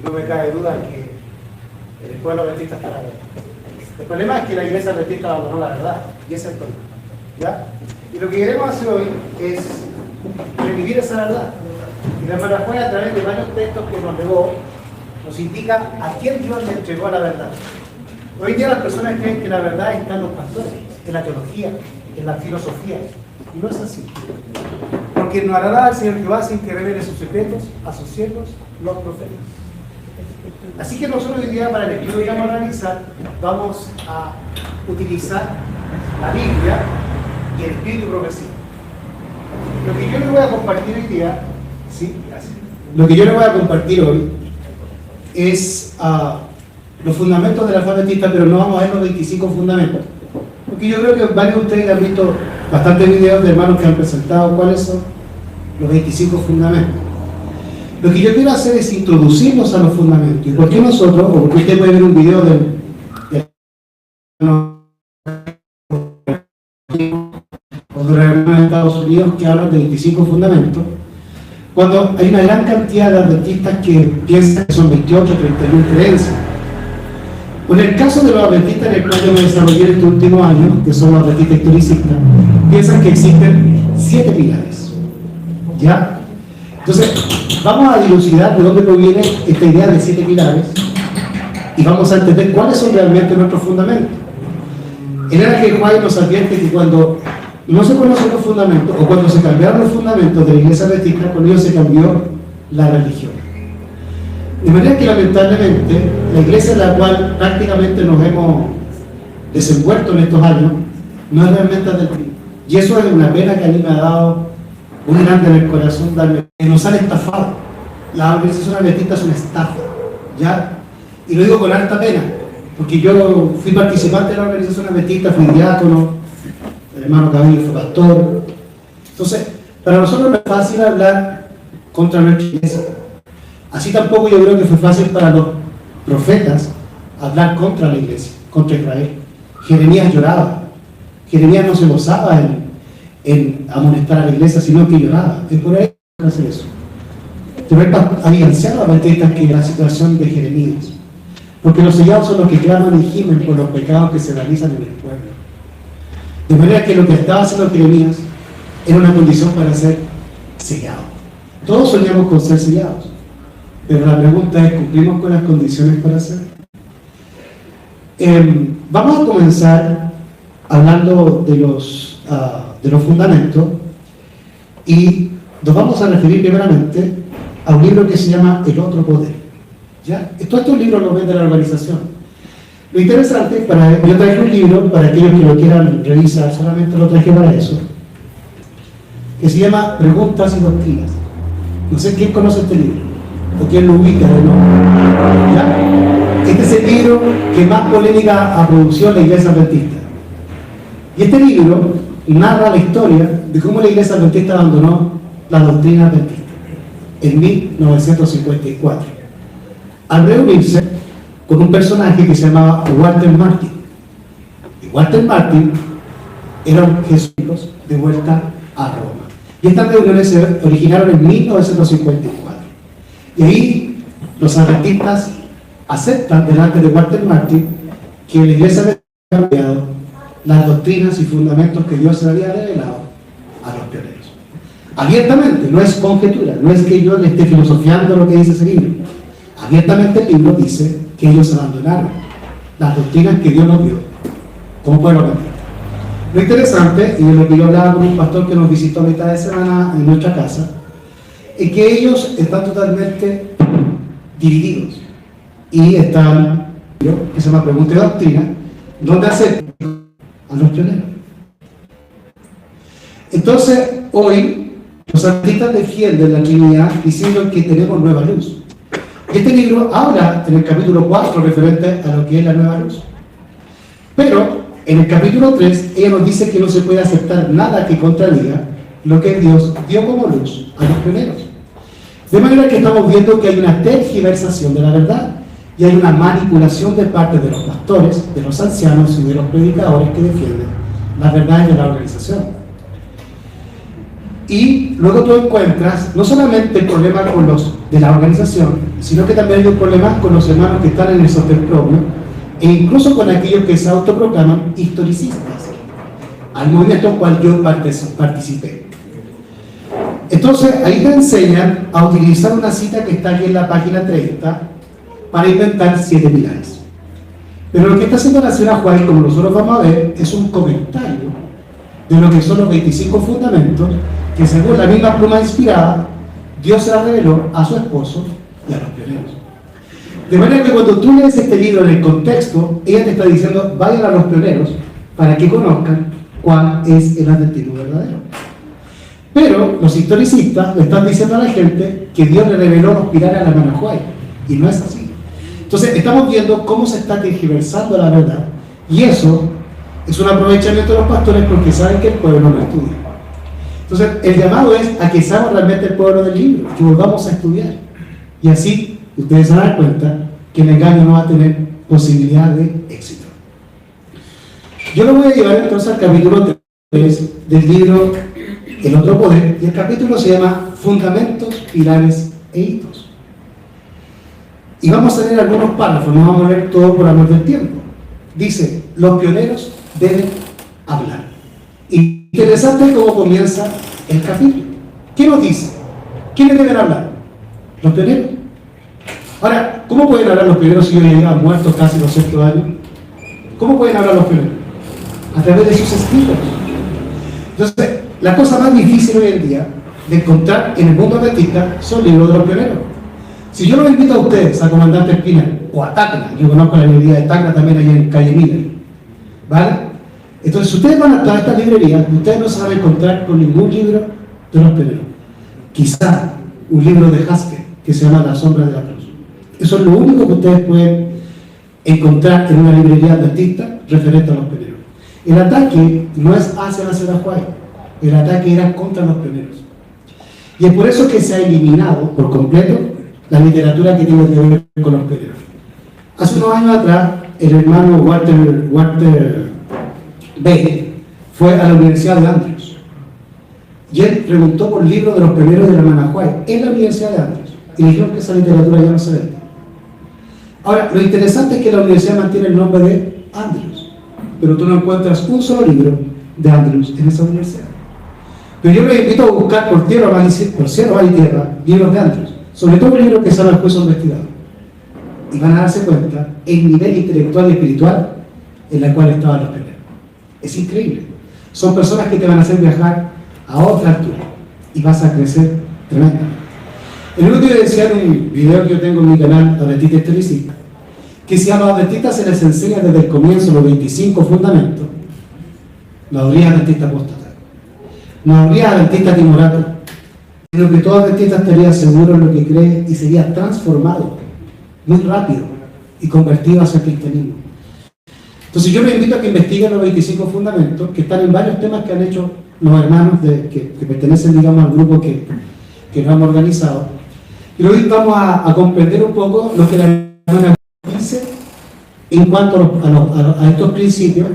no me cabe duda que el pueblo adventista está la verdad. El problema es que la iglesia adventista abandonó la verdad, y ese es el problema. ¿Ya? Y lo que queremos hacer hoy es revivir esa verdad. Y la hermana Juana, a través de varios textos que nos legó, nos indica a quién Dios le entregó la verdad. Hoy en día las personas creen que la verdad está en los pastores, en la teología, en la filosofía. Y no es así. Porque no hará al Señor Jehová sin que revele sus secretos a sus siervos, los profetas. Así que nosotros hoy día, para el estudio que vamos a realizar, vamos a utilizar la Biblia y el espíritu progresivo. Lo que yo les voy a compartir hoy día, sí, gracias. Lo que yo les voy a compartir hoy es los fundamentos de la fe adventista, pero no vamos a ver los 25 fundamentos. Porque yo creo que varios de ustedes han visto bastantes videos de hermanos que han presentado cuáles son los 25 fundamentos. Lo que yo quiero hacer es introducirnos a los fundamentos. ¿Y por qué nosotros? O porque usted puede ver un video de Estados Unidos que hablan de 25 fundamentos, cuando hay una gran cantidad de adventistas que piensan que son 28 o 31 creencias. En el caso de los adventistas, en el cual yo me desarrollé en este último año, que son los adventistas historicistas, piensan que existen 7 pilares. ¿Ya? Entonces, vamos a dilucidar de dónde proviene esta idea de 7 pilares y vamos a entender cuáles son realmente nuestros fundamentos. En el que White nos advierte que cuando no se conocen los fundamentos, o cuando se cambiaron los fundamentos de la iglesia adventista, con ellos se cambió la religión. De manera que lamentablemente la iglesia en la cual prácticamente nos hemos desenvuelto en estos años no es realmente adventista. Y eso es una pena que a mí me ha dado un grande en el corazón, que nos han estafado. La organización adventista es una estafa, ¿ya? Y lo digo con alta pena, porque yo fui participante de la organización adventista, fui diácono, el hermano Cabello fue pastor. Entonces, para nosotros no es fácil hablar contra nuestra iglesia. Así tampoco yo creo que fue fácil para los profetas hablar contra la iglesia, contra Israel. Jeremías lloraba. Jeremías no se gozaba en amonestar a la iglesia, sino que lloraba. Es por ahí que hacer eso. Hay ancianos adventistas que la situación de Jeremías. Porque los sellados son los que claman y gimen por los pecados que se realizan en el pueblo. De manera que lo que estaba haciendo Jeremías era una condición para ser sellado. Todos soñamos con ser sellados. Pero la pregunta es, ¿cumplimos con las condiciones para hacerlo? Vamos a comenzar hablando de los fundamentos y nos vamos a referir primeramente a un libro que se llama El Otro Poder. ¿Ya? Todos estos libros los ven de la organización. Lo interesante, yo traje un libro, para aquellos que lo quieran revisar, solamente lo traje para eso, que se llama Preguntas y Doctrinas. No sé quién conoce este libro, o quién lo ubica de nuevo. ¿Ya? Este es el libro que más polémica ha producido la iglesia adventista. Y este libro narra la historia de cómo la iglesia adventista abandonó la doctrina adventista en 1954. Al reunirse con un personaje que se llamaba Walter Martin. Y Walter Martin era un jesuita de vuelta a Roma. Y estas reuniones se originaron en 1954. Y ahí los adventistas aceptan delante de Walter Martin que la iglesia había cambiado las doctrinas y fundamentos que Dios se había revelado a los pioneros. Abiertamente, no es conjetura, no es que yo le esté filosofiando lo que dice ese libro. Abiertamente el libro dice que ellos abandonaron las doctrinas que Dios nos dio como pueblo adventista. Lo interesante, y de lo que yo hablaba con un pastor que nos visitó a mitad de semana en nuestra casa, es que ellos están totalmente divididos y están, que se llama Pregunta y Doctrina, donde aceptan a los pioneros. Entonces, hoy los adventistas defienden la Trinidad diciendo que tenemos nueva luz. Este libro habla en el capítulo 4 referente a lo que es la nueva luz. Pero en el capítulo 3 ella nos dice que no se puede aceptar nada que contradiga lo que Dios dio como luz a los pioneros. De manera que estamos viendo que hay una tergiversación de la verdad y hay una manipulación de parte de los pastores, de los ancianos y de los predicadores que defienden las verdades de la organización. Y luego tú encuentras no solamente el problema con los de la organización, sino que también hay un problema con los hermanos que están en el soterprobio e incluso con aquellos que se autoproclaman historicistas, al movimiento al cual yo participé. Entonces, ahí te enseñan a utilizar una cita que está aquí en la página 30 para inventar 7 pilares. Pero lo que está haciendo la señora White, como nosotros vamos a ver, es un comentario de lo que son los 25 fundamentos que, según la misma pluma inspirada, Dios se la reveló a su esposo y a los pioneros. De manera que cuando tú lees este libro en el contexto, ella te está diciendo, vayan a los pioneros para que conozcan cuál es el adventismo verdadero. Pero los historicistas le están diciendo a la gente que Dios le reveló los pilares a la hermana White, y no es así. Entonces estamos viendo cómo se está tergiversando la verdad, y eso es un aprovechamiento de los pastores porque saben que el pueblo no lo estudia. Entonces el llamado es a que seamos realmente el pueblo del libro, que volvamos a estudiar, y así ustedes se van a dar cuenta que el engaño no va a tener posibilidad de éxito. Yo lo voy a llevar entonces al capítulo 3 del libro El Otro Poder, y el capítulo se llama Fundamentos, Pilares e Hitos. Y vamos a leer algunos párrafos, no vamos a leer todo por amor del tiempo. Dice, los pioneros deben hablar. Interesante cómo comienza el capítulo. ¿Qué nos dice? ¿Quiénes deben hablar? Los pioneros. Ahora, ¿cómo pueden hablar los pioneros si hoy llegan muertos casi 200 años? ¿Cómo pueden hablar los pioneros? A través de sus escritos. Entonces, la cosa más difícil hoy en día de encontrar en el mundo adventista son libros de los pioneros. Si yo los invito a ustedes, a Comandante Espina o a Tacna, yo conozco la librería de Tacna también ahí en Calle Miller, ¿vale? Entonces, si ustedes van a esta librería, ustedes no se van a encontrar con ningún libro de los pioneros. Quizá un libro de Haskell que se llama La Sombra de la Cruz. Eso es lo único que ustedes pueden encontrar en una librería adventista referente a los pioneros. El ataque no es hacia la señora White, el ataque era contra los pioneros. Y es por eso que se ha eliminado por completo la literatura que tiene que ver con los pioneros. Hace unos años atrás, el hermano Walter Bale fue a la Universidad de Andrews y él preguntó por libros de los pioneros de la hermana White en la Universidad de Andrews y le dijeron que esa literatura ya no se vende. Ahora, lo interesante es que la universidad mantiene el nombre de Andrews, pero tú no encuentras un solo libro de Andrews en esa universidad. Pero yo les invito a buscar por cielo, mar y tierra libros de Andrews, sobre todo libros que son al juicio investigado, y van a darse cuenta el nivel intelectual y espiritual en el cual estaban los pioneros. Es increíble. Son personas que te van a hacer viajar a otra altura y vas a crecer tremendamente. El único que decía en un video que yo tengo en mi canal, Adventista Historicista, que si a los adventistas se les enseña desde el comienzo los 25 fundamentos, no habría adventista apóstata, no habría adventista timorato, sino que todo adventista estaría seguro en lo que cree y sería transformado muy rápido y convertido hacia el cristianismo. Entonces yo les invito a que investiguen los 25 fundamentos que están en varios temas que han hecho los hermanos que pertenecen, digamos, al grupo que nos hemos organizado. Y hoy vamos a comprender un poco lo que la hermana dice en cuanto a estos principios,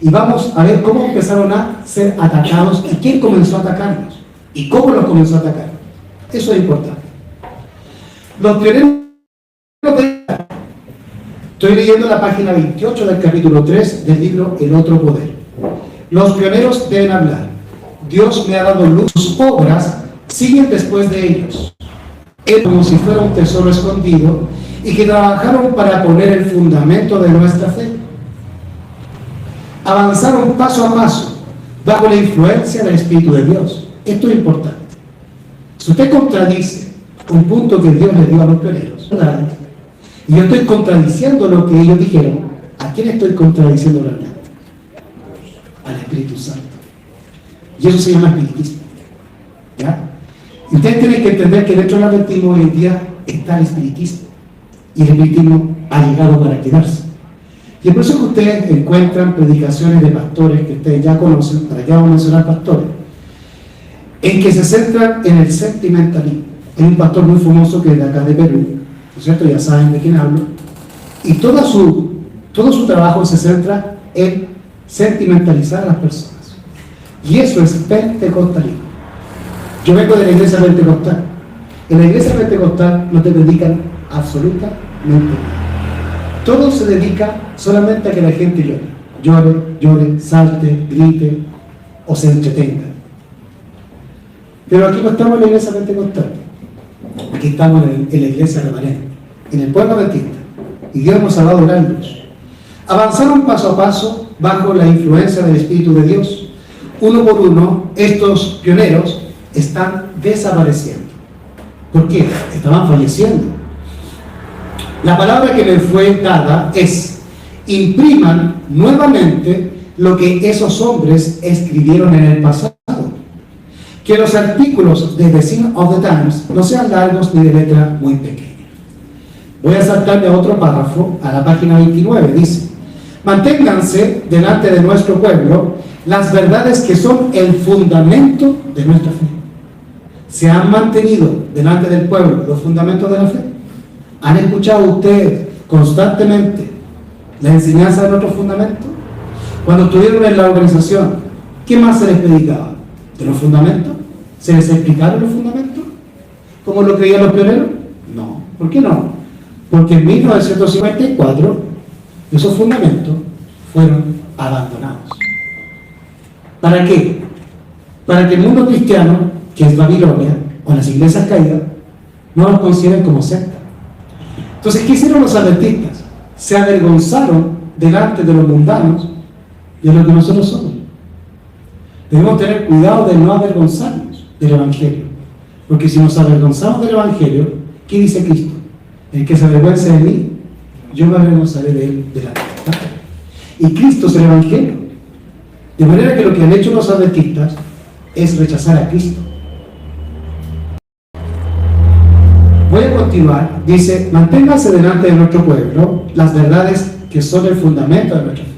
y vamos a ver cómo empezaron a ser atacados y quién comenzó a atacarlos y cómo los comenzó a atacar. Eso es importante. Los pioneros de... Estoy leyendo la página 28 del capítulo 3 del libro El Otro Poder. Los pioneros deben hablar. Dios me ha dado luz, sus obras siguen después de ellos. Él como si fuera un tesoro escondido y que trabajaron para poner el fundamento de nuestra fe. Avanzaron paso a paso bajo la influencia del Espíritu de Dios. Esto es importante. Si usted contradice un punto que Dios le dio a los pioneros, y yo estoy contradiciendo lo que ellos dijeron, ¿a quién estoy contradiciendo realmente? Al Espíritu Santo. Y eso se llama espiritismo. ¿Ya? Y ustedes tienen que entender que dentro del adventismo hoy en día está el espiritismo. Y el espiritismo ha llegado para quedarse. Y es por eso que ustedes encuentran predicaciones de pastores que ustedes ya conocen, para allá vamos a mencionar pastores, en que se centran en el sentimentalismo. Hay un pastor muy famoso que es de acá de Perú, ¿no es cierto? Ya saben de quién hablo. Y todo su trabajo se centra en sentimentalizar a las personas. Y eso es pentecostalismo. Yo vengo de la iglesia pentecostal. En la iglesia pentecostal no te predican absolutamente nada. Todo se dedica solamente a que la gente llore, salte, grite o se entretenga. Pero aquí no estamos en la iglesia pentecostal, aquí estamos en la iglesia remanente, en el pueblo adventista, y Dios nos ha dado gran luz. Avanzaron paso a paso bajo la influencia del Espíritu de Dios. Uno por uno, estos pioneros están desapareciendo. ¿Por qué? Estaban falleciendo. La palabra que les fue dada es: impriman nuevamente lo que esos hombres escribieron en el pasado. Que los artículos de The Sign of the Times no sean largos ni de letra muy pequeña. Voy a saltarme a otro párrafo, a la página 29, dice: manténganse delante de nuestro pueblo las verdades que son el fundamento de nuestra fe. ¿Se han mantenido delante del pueblo los fundamentos de la fe? ¿Han escuchado ustedes constantemente la enseñanza de nuestros fundamentos? Cuando estuvieron en la organización, ¿qué más se les predicaba? ¿De los fundamentos? ¿Se les explicaron los fundamentos? ¿Cómo lo creían los pioneros? No. ¿Por qué no? Porque en 1954 esos fundamentos fueron abandonados. ¿Para qué? Para que el mundo cristiano, que es Babilonia, o las iglesias caídas, no los consideren como secta. Entonces, ¿qué hicieron los adventistas? Se avergonzaron delante de los mundanos de lo que nosotros somos. Debemos tener cuidado de no avergonzarnos del Evangelio, porque si nos avergonzamos del Evangelio, ¿qué dice Cristo? El que se avergüence de mí, yo me avergonzaré de él delante del Padre. Y Cristo es el Evangelio. De manera que lo que han hecho los adventistas es rechazar a Cristo. Voy a continuar. Dice: manténganse delante de nuestro pueblo las verdades que son el fundamento de nuestra fe.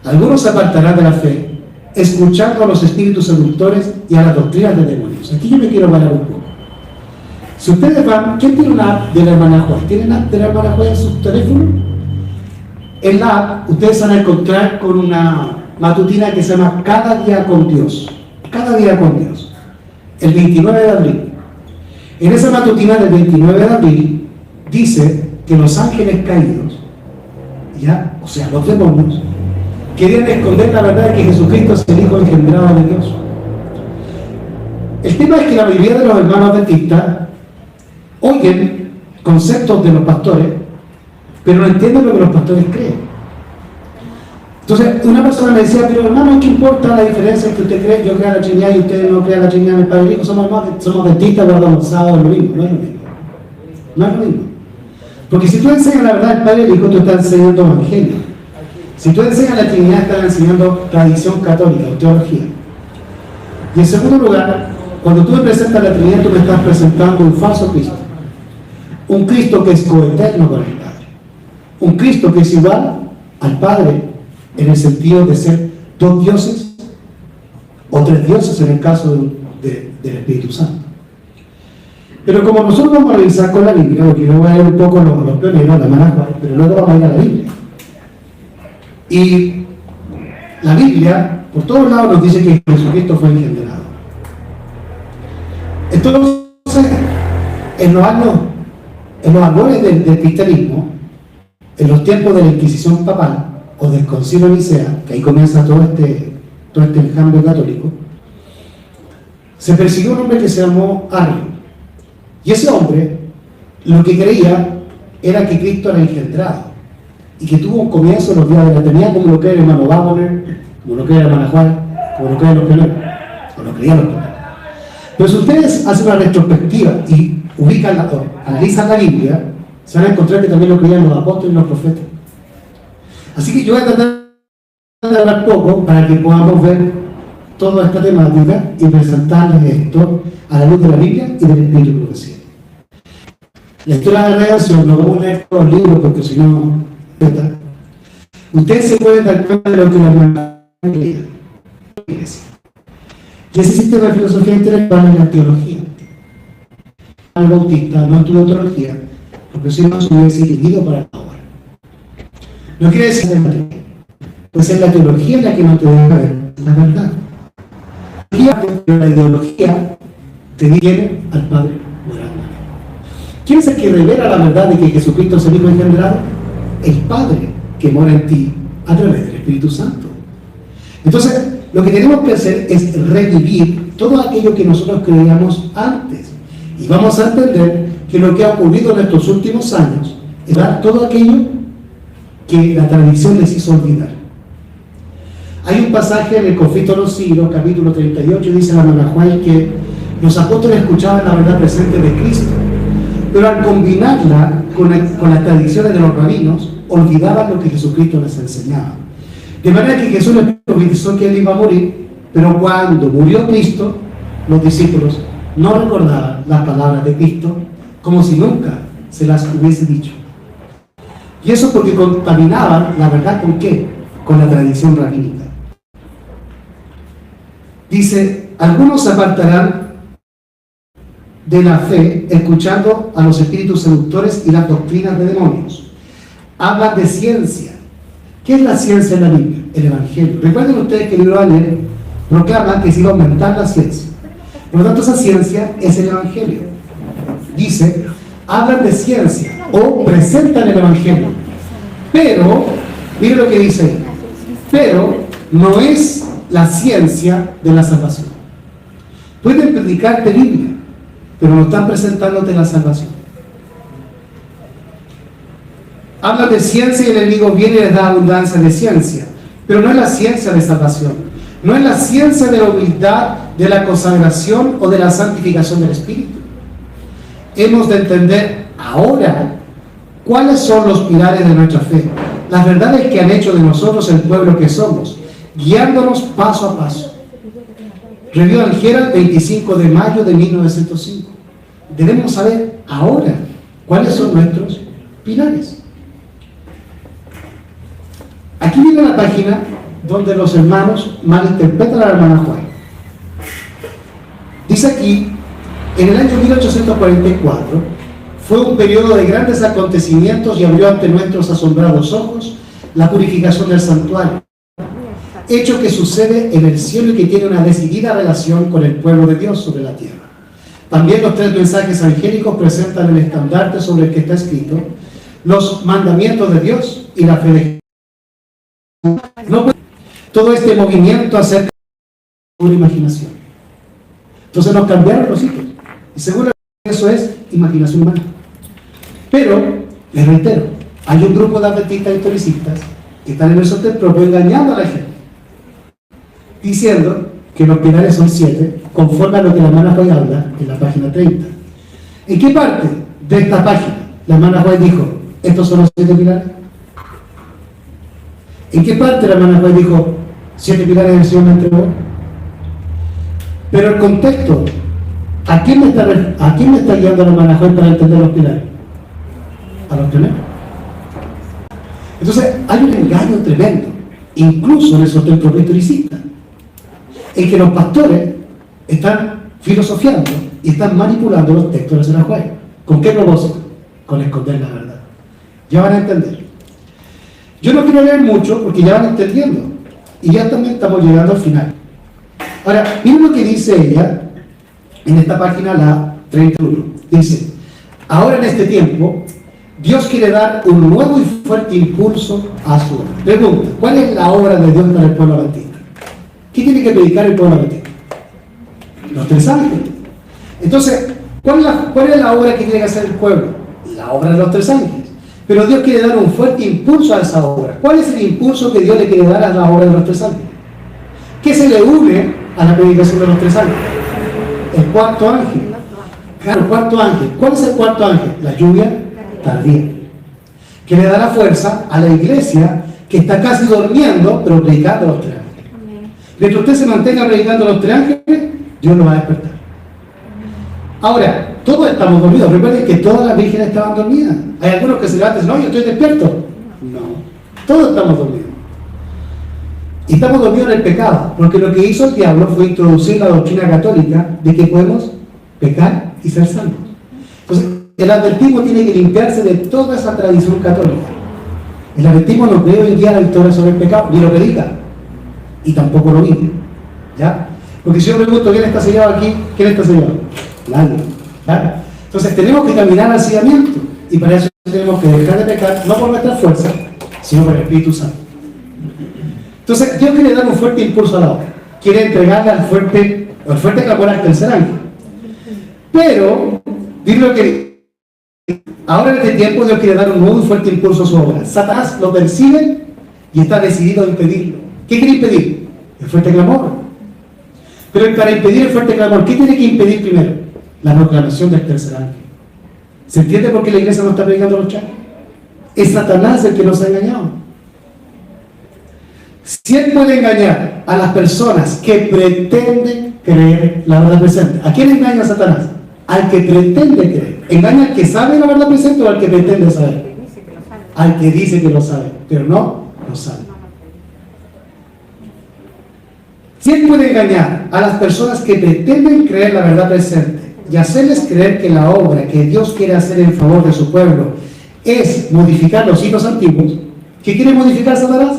Algunos se apartarán de la fe, escuchando a los espíritus seductores y a las doctrinas de demonios. Aquí yo me quiero parar un poco. Si ustedes van, ¿quién tiene una app de la hermana Juan? ¿Tienen app de la hermana Juan en su teléfono? En la app ustedes van a encontrar con una matutina que se llama Cada Día con Dios. Cada Día con Dios. El 29 de abril. En esa matutina del 29 de abril dice que los ángeles caídos, ¿ya? O sea, los demonios, querían esconder la verdad de que Jesucristo es el Hijo engendrado de Dios. El tema es que la mayoría de los hermanos adventistas oyen conceptos de los pastores, pero no entienden lo que los pastores creen. Entonces, una persona me decía: pero hermano, ¿qué importa la diferencia en que usted cree? Yo creo la Trinidad y usted no cree la Trinidad en el Padre Hijo. Somos adventistas, guardamos sábado, es lo mismo. No es lo mismo. No es lo mismo. Porque si tú enseñas la verdad del Padre Hijo, tú estás enseñando evangelio. Si tú enseñas la Trinidad, estás enseñando tradición católica o teología. Y en segundo lugar, cuando tú me presentas la Trinidad, tú me estás presentando un falso Cristo. Un Cristo que es coeterno con el Padre. Un Cristo que es igual al Padre en el sentido de ser dos dioses o tres dioses en el caso del Espíritu Santo. Pero como nosotros vamos a revisar con la Biblia, porque yo voy a leer un poco los pioneros, la hermana, pero luego vamos a ir a la Biblia. Y la Biblia, por todos lados, nos dice que Jesucristo fue engendrado. Entonces, en los albores del cristianismo, en los tiempos de la Inquisición papal o del Concilio de Nicea, que ahí comienza todo este enjambre católico, se persiguió un hombre que se llamó Arrio. Y ese hombre lo que creía era que Cristo era engendrado y que tuvo un comienzo en los días de la eternidad, como lo cree el hermano Wagner, como lo cree la hermana Juan, como lo creen los pioneros, o lo creían los pioneros. Pero si ustedes hacen una retrospectiva y analizan la Biblia, se van a encontrar que también lo creían los apóstoles y los profetas. Así que yo voy a tratar de hablar poco para que podamos ver toda esta temática y presentarles esto a la luz de la Biblia y del Espíritu de profecía. La historia de la redención, no vamos a leer todos los libros porque si no, ustedes se pueden dar cuenta de lo que la hermana creía. Y ese sistema de filosofía intelectual es la teología. El bautista no estudió teología porque si no se hubiese vivido para la obra. No quiere decir que pues es la teología la que no te deja ver la verdad. La ideología te viene al Padre morando. ¿Quién es el que revela la verdad de que Jesucristo es el Hijo engendrado? El Padre que mora en ti a través del Espíritu Santo. Entonces, lo que tenemos que hacer es revivir todo aquello que nosotros creíamos antes. Y vamos a entender que lo que ha ocurrido en estos últimos años es dar todo aquello que la tradición les hizo olvidar. Hay un pasaje en el Conflicto de los Siglos, capítulo 38, dice la hermana Juan que los apóstoles escuchaban la verdad presente de Cristo, pero al combinarla con las tradiciones de los rabinos, olvidaban lo que Jesucristo les enseñaba. De manera que Jesús les profetizó que él iba a morir, pero cuando murió Cristo, los discípulos no recordaban las palabras de Cristo como si nunca se las hubiese dicho. Y eso porque contaminaban la verdad ¿con qué? Con la tradición rabínica. Dice, algunos se apartarán de la fe escuchando a los espíritus seductores y las doctrinas de demonios. Hablan de ciencia. ¿Qué es la ciencia en la Biblia? El Evangelio. Recuerden ustedes que el libro de Daniel proclama que se iba a aumentar la ciencia. Por lo tanto, esa ciencia es el Evangelio. Dice, hablan de ciencia o presentan el Evangelio. Pero, miren lo que dice ahí. Pero no es la ciencia de la salvación. Pueden predicarte Biblia, pero no están presentándote la salvación. Hablan de ciencia y el enemigo viene y les da abundancia de ciencia, pero no es la ciencia de salvación, no es la ciencia de la humildad, de la consagración o de la santificación del Espíritu. Hemos de entender ahora cuáles son los pilares de nuestra fe, las verdades que han hecho de nosotros el pueblo que somos, guiándonos paso a paso. Review and Herald, 25 de mayo de 1905. Debemos saber ahora cuáles son nuestros pilares. Aquí viene la página donde los hermanos malinterpretan a la hermana Juan. Dice aquí, en el año 1844, fue un periodo de grandes acontecimientos y abrió ante nuestros asombrados ojos la purificación del santuario, hecho que sucede en el cielo y que tiene una decidida relación con el pueblo de Dios sobre la tierra. También los 3 mensajes angélicos presentan el estandarte sobre el que está escrito los mandamientos de Dios y la fe de Jesús. No puede todo este movimiento acerca de una imaginación. Entonces nos cambiaron los hitos. Y seguro que eso es imaginación humana. Pero, les reitero, hay un grupo de adventistas historicistas que están en el sostén propio engañando a la gente, diciendo que los pilares son 7, conforme a lo que la hermana Juan habla en la página 30. ¿En qué parte de esta página la hermana Juan dijo, estos son los 7 pilares? ¿En qué parte la hermana Juan dijo, 7 pilares del Señor me entregó? Pero el contexto, ¿a quién me está guiando la hermana Juan para entender los pilares? A los primeros. Entonces, hay un engaño tremendo, incluso en el sostén propio historicista, en que los pastores están filosofiando y están manipulando los textos de la señora Juan. ¿Con qué propósito? Con esconder la verdad. Ya van a entender. Yo no quiero leer mucho porque ya van entendiendo. Y ya también estamos llegando al final. Ahora, miren lo que dice ella en esta página, la 31. Dice, ahora en este tiempo, Dios quiere dar un nuevo y fuerte impulso a su obra. Pregunta, ¿cuál es la obra de Dios para el pueblo adventista? ¿Qué tiene que predicar el pueblo adventista? Los 3 ángeles. Entonces, ¿cuál es la obra que tiene que hacer el pueblo? La obra de los 3 ángeles. Pero Dios quiere dar un fuerte impulso a esa obra. ¿Cuál es el impulso que Dios le quiere dar a la obra de los 3 ángeles? ¿Qué se le une a la predicación de los 3 ángeles? El 4º ángel. Claro, el 4º ángel. ¿Cuál es el 4º ángel? La lluvia tardía. Que le dará fuerza a la iglesia que está casi durmiendo, pero predicando a los 3 ángeles. Mientras usted se mantenga predicando a los 3 ángeles, Dios lo va a despertar. Ahora, todos estamos dormidos. Recuerden que todas las vírgenes estaban dormidas. Hay algunos que se levantan y dicen, no, yo estoy despierto. No, todos estamos dormidos. Y estamos dormidos en el pecado, porque lo que hizo el diablo fue introducir la doctrina católica de que podemos pecar y ser salvos. Entonces, el adventismo tiene que limpiarse de toda esa tradición católica. El adventismo no cree hoy en día la victoria sobre el pecado, ni lo predica, y tampoco lo vive. ¿Ya? Porque si yo pregunto quién está sellado aquí, ¿quién está sellado? Nadie. ¿Ya? Entonces tenemos que caminar al sellamiento, y para eso tenemos que dejar de pecar, no por nuestra fuerza, sino por el Espíritu Santo. Entonces Dios quiere dar un fuerte impulso a la obra, quiere entregarle al fuerte clamor al tercer ángel. Pero, digo que ahora en este tiempo Dios quiere dar un nuevo y fuerte impulso a su obra. Satanás lo percibe y está decidido a impedirlo. ¿Qué quiere impedir? El fuerte clamor. Pero para impedir el fuerte clamor, ¿qué tiene que impedir primero? La proclamación del tercer ángel. ¿Se entiende por qué la iglesia no está predicando los chacos? Es Satanás el que nos ha engañado. Si él puede engañar a las personas que pretenden creer la verdad presente, ¿a quién engaña Satanás? Al que pretende creer. ¿Engaña al que sabe la verdad presente o al que pretende saber? Al que dice que lo sabe, pero no lo sabe. Si él puede engañar a las personas que pretenden creer la verdad presente y hacerles creer que la obra que Dios quiere hacer en favor de su pueblo es modificar los hitos antiguos, ¿qué quiere modificar Satanás?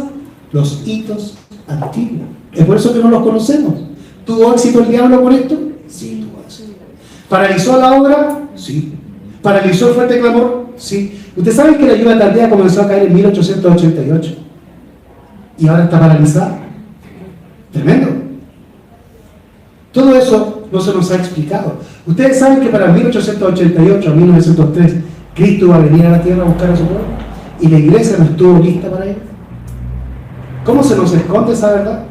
Los hitos antiguos. Es por eso que no los conocemos. ¿Tuvo éxito el diablo con esto? Sí, tuvo éxito. ¿Paralizó la obra? Sí. ¿Paralizó el fuerte clamor? Sí. Ustedes saben que la lluvia tardía comenzó a caer en 1888 y ahora está paralizada. Tremendo. Todo eso no se nos ha explicado. Ustedes saben que para 1888 a 1903 Cristo iba a venir a la tierra a buscar a su pueblo y la iglesia no estuvo lista para él. ¿Cómo se nos esconde esa verdad?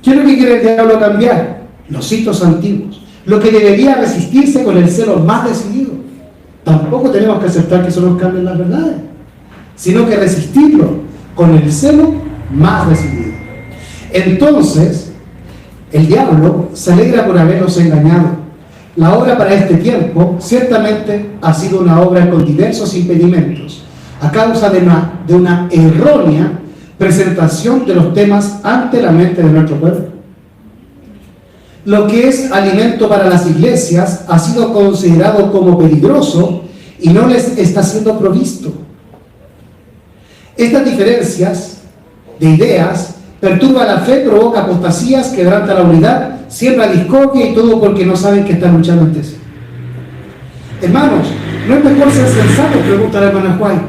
¿Qué es lo que quiere el diablo cambiar? Los hitos antiguos. Lo que debería resistirse con el celo más decidido. Tampoco tenemos que aceptar que eso nos cambie las verdades, sino que resistirlo con el celo más decidido. Entonces, el diablo se alegra por habernos engañado. La obra para este tiempo ciertamente ha sido una obra con diversos impedimentos, a causa de una errónea presentación de los temas ante la mente de nuestro pueblo. Lo que es alimento para las iglesias ha sido considerado como peligroso y no les está siendo provisto. Estas diferencias de ideas perturban la fe, provoca apostasías, quebranta la unidad, siembra discordia y todo porque no saben que están luchando entre sí. Hermanos, ¿no es mejor ser sensatos?, pregunta la hermana Juan.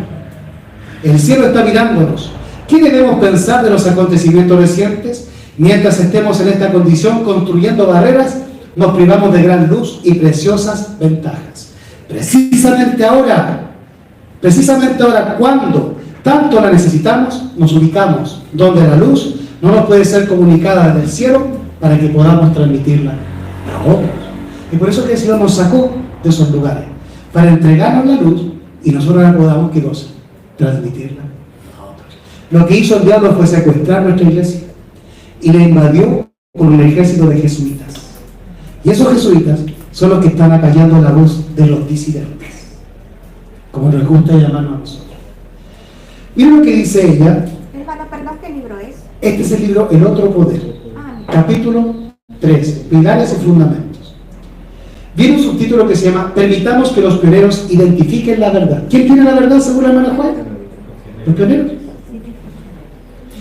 El cielo está mirándonos. ¿Qué debemos pensar de los acontecimientos recientes? Mientras estemos en esta condición construyendo barreras, nos privamos de gran luz y preciosas ventajas. Precisamente ahora, cuando tanto la necesitamos, nos ubicamos donde la luz no nos puede ser comunicada desde el cielo para que podamos transmitirla a otros. Y por eso que el Señor nos sacó de esos lugares, para entregarnos la luz y nosotros la podamos, ¿qué cosa?, transmitirla a otros. Lo que hizo el diablo fue secuestrar nuestra iglesia y la invadió con un ejército de jesuitas. Y esos jesuitas son los que están acallando la voz de los disidentes, como nos gusta llamarnos a nosotros. Miren lo que dice ella. Hermano, perdón, ¿qué libro es? Este es el libro El Otro Poder, capítulo 13, Pilares y Fundamentos. Viene un subtítulo que se llama Permitamos que los pioneros identifiquen la verdad. ¿Quién tiene la verdad según la hermana Juan? Los pioneros.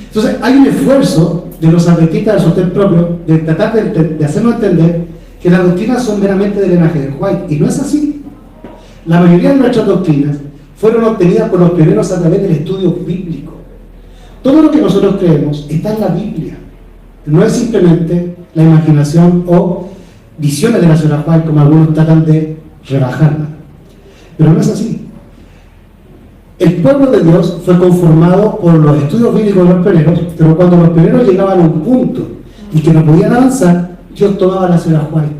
Entonces hay un esfuerzo de los adventistas del sostén propio de tratar de hacernos entender que las doctrinas son meramente del linaje de White, y no es así. La mayoría de nuestras doctrinas fueron obtenidas por los pioneros a través del estudio bíblico. Todo lo que nosotros creemos está en la Biblia, no es simplemente la imaginación o visiones de la señora White, como algunos tratan de rebajarla, pero no es así. El pueblo de Dios fue conformado por los estudios bíblicos de los pioneros, pero cuando los pioneros llegaban a un punto y que no podían avanzar, Dios tomaba la señora White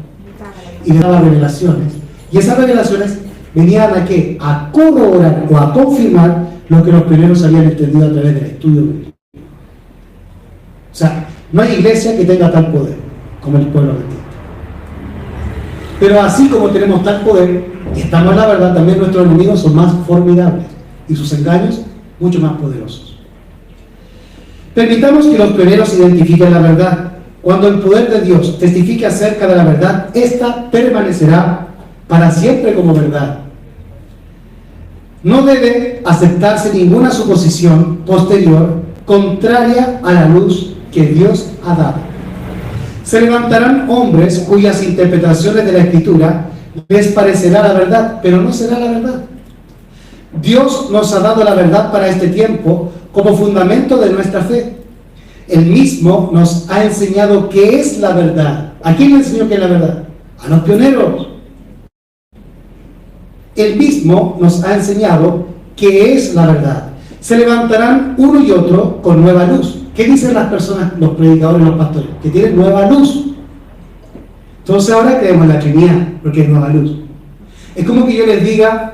y le daba revelaciones, y esas revelaciones venían a ¿qué? A corroborar o a confirmar lo que los pioneros habían entendido a través del estudio bíblico. O sea, no hay iglesia que tenga tal poder como el pueblo adventista. Pero así como tenemos tal poder y estamos en la verdad, también nuestros enemigos son más formidables y sus engaños mucho más poderosos. Permitamos que los pioneros identifiquen la verdad. Cuando el poder de Dios testifique acerca de la verdad, esta permanecerá para siempre como verdad. No debe aceptarse ninguna suposición posterior contraria a la luz que Dios ha dado. Se levantarán hombres cuyas interpretaciones de la Escritura les parecerá la verdad, pero no será la verdad. Dios nos ha dado la verdad para este tiempo como fundamento de nuestra fe. Él mismo nos ha enseñado qué es la verdad. ¿A quién le enseñó qué es la verdad? A los pioneros. Él mismo nos ha enseñado qué es la verdad. Se levantarán uno y otro con nueva luz. ¿Qué dicen las personas, los predicadores, los pastores? Que tienen nueva luz. Entonces ahora creemos en la Trinidad, porque es nueva luz. Es como que yo les diga,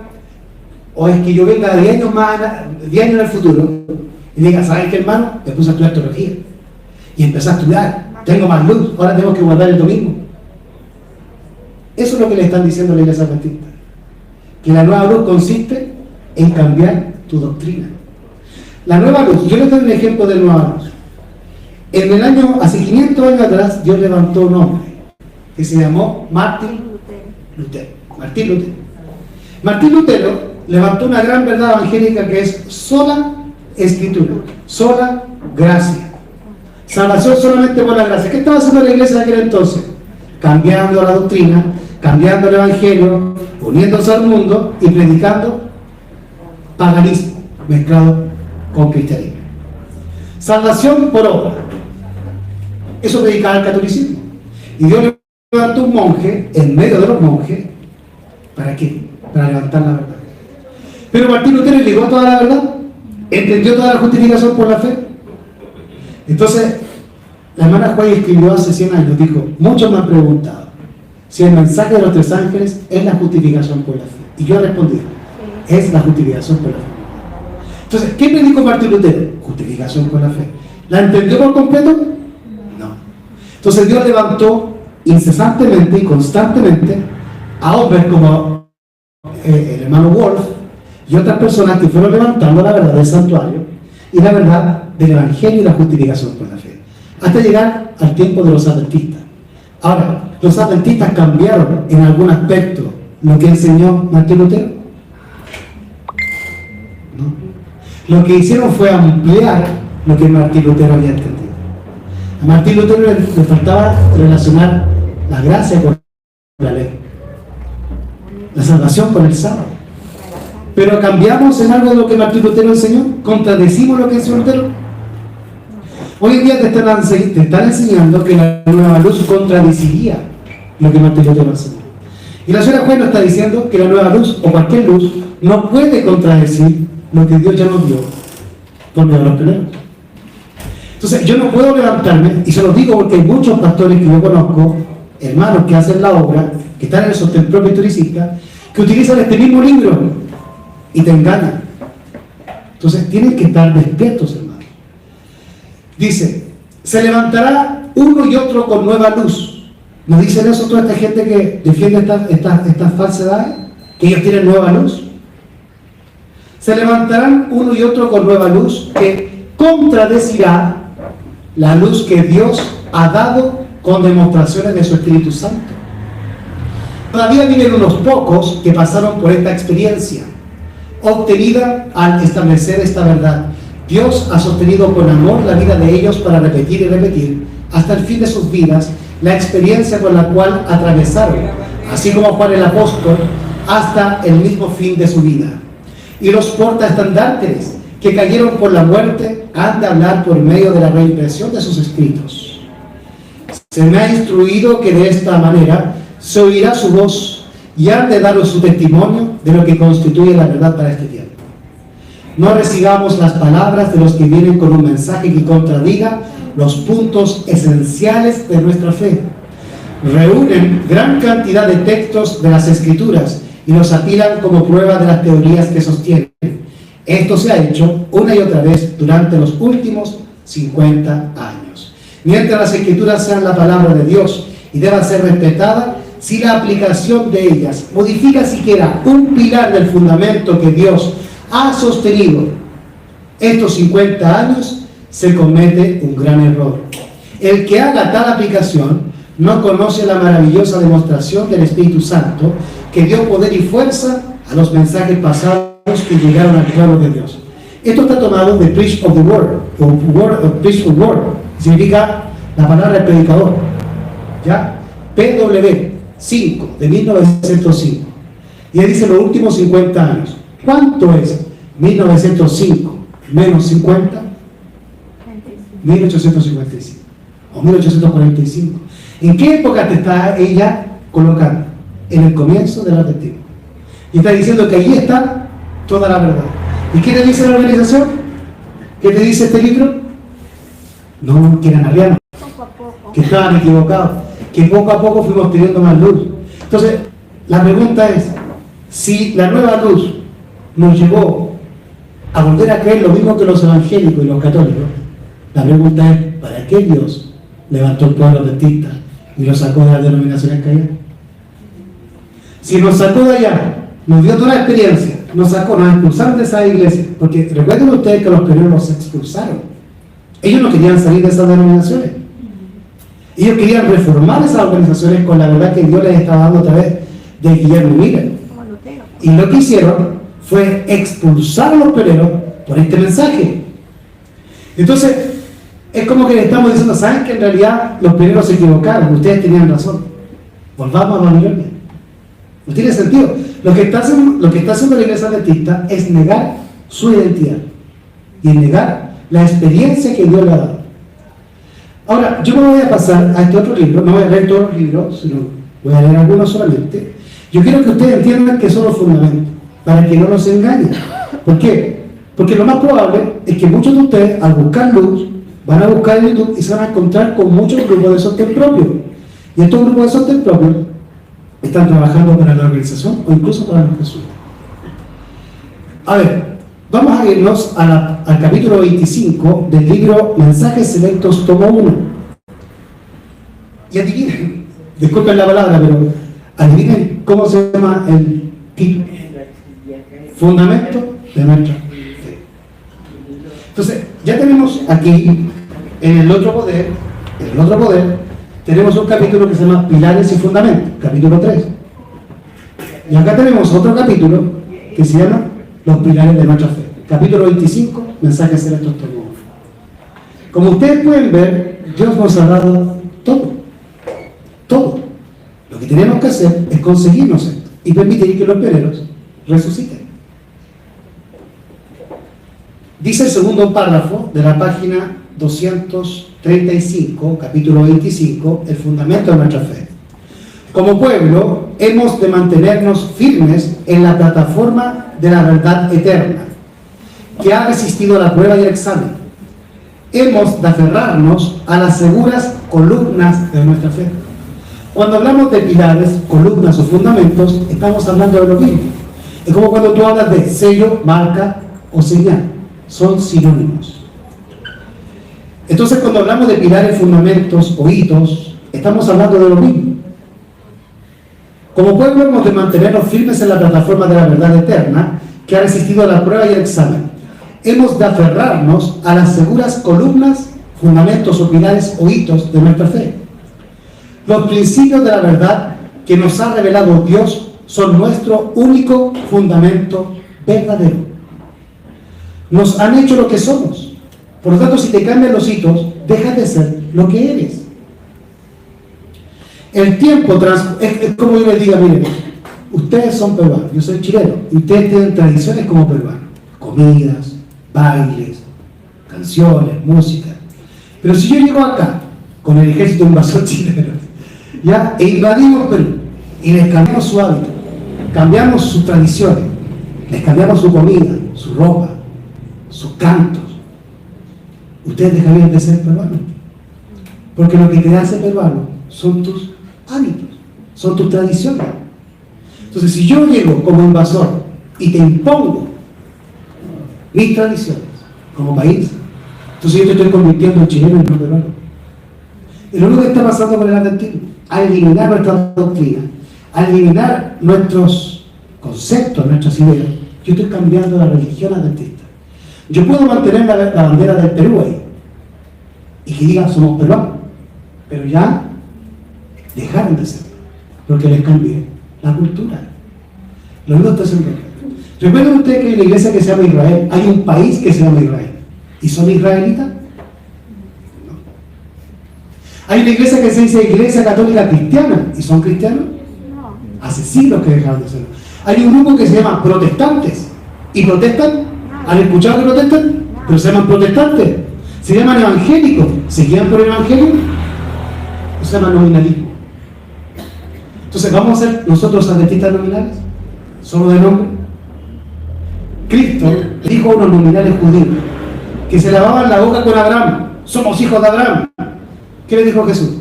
o es que yo venga 10 años más, 10 años en el futuro, y diga, ¿sabes qué, hermano? Me puse a estudiar teología. Y empecé a estudiar. Tengo más luz, ahora tengo que guardar el domingo. Eso es lo que le están diciendo a la iglesia adventista. Que la nueva luz consiste en cambiar tu doctrina. La nueva luz, yo les doy un ejemplo de nueva luz. En el año, hace 500 años atrás, Dios levantó un hombre que se llamó Martín Lutero. Martín Lutero levantó una gran verdad evangélica que es sola escritura, sola gracia. Salvación solamente por la gracia. ¿Qué estaba haciendo la iglesia de aquel entonces? Cambiando la doctrina, cambiando el evangelio, uniéndose al mundo y predicando paganismo mezclado con cristianismo. Salvación por obra. Eso predicaba el catolicismo. Y Dios levantó un monje en medio de los monjes. ¿Para qué? Para levantar la verdad. Pero Martín Lutero llegó a toda la verdad. Entendió toda la justificación por la fe. Entonces, la hermana Juárez escribió hace 100 años, dijo, muchos me han preguntado si el mensaje de los 3 ángeles es la justificación por la fe. Y yo respondí, es la justificación por la fe. Entonces, ¿qué predicó Martín Lutero? Justificación por la fe. ¿La entendió por completo? No. Entonces Dios levantó incesantemente y constantemente a hombres como el hermano Wolf y otras personas que fueron levantando la verdad del santuario y la verdad del evangelio y la justificación por la fe, hasta llegar al tiempo de los adventistas. Ahora, los adventistas cambiaron en algún aspecto lo que enseñó Martín Lutero. No. Lo que hicieron fue ampliar lo que Martín Lutero había entendido. A Martín Lutero le faltaba relacionar la gracia con la ley, la salvación con el sábado. Pero cambiamos en algo de lo que Martín Lutero enseñó, contradecimos lo que enseñó Lutero. Hoy en día te están enseñando que la nueva luz contradeciría lo que Martín Lutero enseñó. Y la señora Juez nos está diciendo que la nueva luz o cualquier luz no puede contradecir lo que Dios ya nos dio por medio de los pioneros. Entonces yo no puedo levantarme, y se los digo porque hay muchos pastores que yo conozco, hermanos que hacen la obra, que están en el sostén propio historicista, que utilizan este mismo libro y te engañan. Entonces tienen que estar despiertos, hermanos. Dice, se levantará uno y otro con nueva luz. ¿Nos dicen eso toda esta gente que defiende estas falsedades? Que ellos tienen nueva luz. Se levantarán uno y otro con nueva luz que contradecirá la luz que Dios ha dado con demostraciones de su Espíritu Santo. Todavía viven unos pocos que pasaron por esta experiencia obtenida al establecer esta verdad. Dios ha sostenido con amor la vida de ellos para repetir y repetir hasta el fin de sus vidas la experiencia con la cual atravesaron, así como Juan el apóstol, hasta el mismo fin de su vida. Y los portaestandartes que cayeron por la muerte han de hablar por medio de la reimpresión de sus escritos. Se me ha instruido que de esta manera se oirá su voz y han de daros su testimonio de lo que constituye la verdad para este tiempo. No recibamos las palabras de los que vienen con un mensaje que contradiga los puntos esenciales de nuestra fe. Reúnen gran cantidad de textos de las Escrituras y los apilan como prueba de las teorías que sostienen. Esto se ha hecho una y otra vez durante los últimos 50 años. Mientras las Escrituras sean la palabra de Dios y deban ser respetadas, si la aplicación de ellas modifica siquiera un pilar del fundamento que Dios ha sostenido estos 50 años, se comete un gran error. El que haga tal aplicación no conoce la maravillosa demostración del Espíritu Santo que dio poder y fuerza a los mensajes pasados que llegaron al pueblo de Dios. Esto está tomado de Preach of the Word, o Preach of the Word, significa la palabra del predicador. ¿ya? PW 5, de 1905. Y ahí dice los últimos 50 años. ¿Cuánto es 1905 menos 50? 1855 o 1845. ¿En qué época te está ella colocando? En el comienzo del adventismo. Y está diciendo que allí está toda la verdad. ¿Y qué te dice la organización? ¿Qué te dice este libro? No, que eran alianos, Poco a poco. que estaban equivocados, que poco a poco fuimos teniendo más luz. Entonces, la pregunta es, si la nueva luz nos llevó a volver a creer lo mismo que los evangélicos y los católicos, la pregunta es, ¿para qué Dios levantó el pueblo adventista y lo sacó de las denominaciones caídas? Si nos sacó de allá, nos dio toda la experiencia, nos expulsaron de esa iglesia, porque recuerden ustedes que los primeros los expulsaron. Ellos no querían salir de esas denominaciones. Ellos querían reformar esas organizaciones con la verdad que Dios les estaba dando a través de Guillermo Miller. Como Lutero. Y lo que hicieron fue expulsar a los peleros por este mensaje. Entonces, es como que le estamos diciendo, ¿saben que en realidad los peleros se equivocaron? Ustedes tenían razón. Volvamos a Babilonia. No tiene sentido. Lo que está haciendo la iglesia adventista es negar su identidad y negar la experiencia que Dios le ha dado. Ahora, yo me voy a pasar a este otro libro, no voy a leer todos los libros, sino voy a leer algunos solamente. Yo quiero que ustedes entiendan que son los fundamentos, para que no nos engañen. ¿Por qué? Porque lo más probable es que muchos de ustedes, al buscar luz, van a buscar en YouTube y se van a encontrar con muchos grupos de sostén propio. Y estos grupos de sostén propio están trabajando para la organización o incluso para los jesuitas. A ver, vamos a irnos al capítulo 25 del libro Mensajes Selectos, tomo 1. Y adivinen, disculpen la palabra, pero adivinen cómo se llama el título. Fundamento de nuestra fe. Entonces, ya tenemos aquí, en el otro poder, tenemos un capítulo que se llama Pilares y Fundamentos, capítulo 3. Y acá tenemos otro capítulo que se llama Los Pilares de Nuestra Fe, capítulo 25, Mensajes Selectos, tomo 1. Como ustedes pueden ver, Dios nos ha dado todo. Todo. Lo que tenemos que hacer es conseguirnos esto y permitir que los peleros resuciten. Dice el segundo párrafo de la página 235, capítulo 25, el fundamento de nuestra fe. Como pueblo, hemos de mantenernos firmes en la plataforma de la verdad eterna, que ha resistido la prueba y el examen. Hemos de aferrarnos a las seguras columnas de nuestra fe. Cuando hablamos de pilares, columnas o fundamentos, estamos hablando de lo mismo. Es como cuando tú hablas de sello, marca o señal. Son sinónimos. Entonces, cuando hablamos de pilares, fundamentos o hitos, estamos hablando de lo mismo. Como pueblo hemos de mantenernos firmes en la plataforma de la verdad eterna, que ha resistido a la prueba y el examen. Hemos de aferrarnos a las seguras columnas, fundamentos o pilares o hitos de nuestra fe. Los principios de la verdad que nos ha revelado Dios son nuestro único fundamento verdadero. Nos han hecho lo que somos. Por lo tanto, si te cambian los hitos, dejas de ser lo que eres. El tiempo es como yo les diga, miren, ustedes son peruanos, yo soy chileno, y ustedes tienen tradiciones como peruanos, comidas, bailes, canciones, música. Pero si yo llego acá con el ejército invasor chileno, ¿ya? E invadimos Perú y les cambiamos su hábito, cambiamos sus tradiciones, les cambiamos su comida, su ropa, sus cantos, ustedes dejarían de ser peruanos, porque lo que te hace peruano son tus hábitos, son tus tradiciones. Entonces, si yo llego como invasor y te impongo mis tradiciones como país, entonces yo te estoy convirtiendo en chileno y no peruano. Y lo único que está pasando con el adventismo, al eliminar nuestra doctrina, al eliminar nuestros conceptos, nuestras ideas, yo estoy cambiando la religión adventista. Yo puedo mantener la bandera del Perú ahí y que diga somos peruanos, pero ya dejaron de serlo, porque les cambié la cultura. Lo único que está haciendo. ¿Recuerdan ustedes que en la iglesia que se llama Israel hay un país que se llama Israel? ¿Y son israelitas? No. Hay una iglesia que se dice Iglesia Católica Cristiana, ¿y son cristianos? No. Hace siglos que dejaron de serlo. Hay un grupo que se llama protestantes, ¿y protestan? ¿Han escuchado que protestan? Pero se llaman protestantes. Se llaman evangélicos, ¿se guían por el evangelio? Eso se llama nominalismo. Entonces, ¿vamos a ser nosotros adventistas nominales? ¿Solo de nombre? Cristo dijo a unos nominales judíos que se lavaban la boca con Abraham. Somos hijos de Abraham. ¿Qué le dijo Jesús?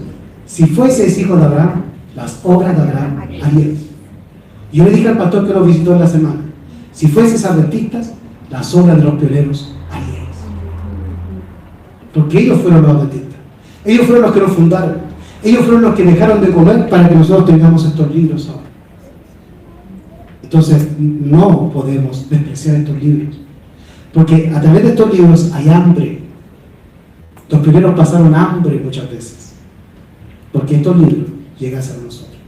Si fueseis hijos de Abraham, las obras de Abraham haríais. Yo le dije al pastor que nos visitó en la semana, si fueseis adventistas, las obras de los pioneros haríais. Porque ellos fueron los adventistas. Ellos fueron los que nos fundaron. Ellos fueron los que dejaron de comer para que nosotros tengamos estos libros ahora. Entonces, no podemos despreciar estos libros. Porque a través de estos libros hay hambre. Los primeros pasaron hambre muchas veces. Porque estos libros llegan a nosotros.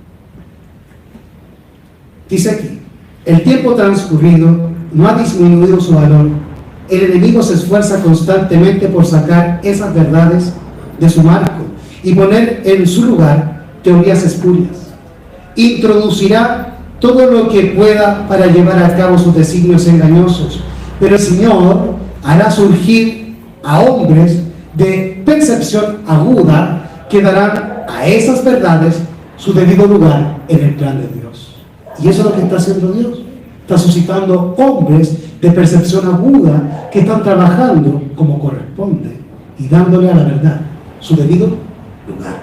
Dice aquí, el tiempo transcurrido no ha disminuido su valor. El enemigo se esfuerza constantemente por sacar esas verdades de su marco y poner en su lugar teorías espurias. Introducirá todo lo que pueda para llevar a cabo sus designios engañosos, pero el Señor hará surgir a hombres de percepción aguda que darán a esas verdades su debido lugar en el plan de Dios. Y eso es lo que está haciendo Dios. Está suscitando hombres de percepción aguda que están trabajando como corresponde y dándole a la verdad su debido lugar.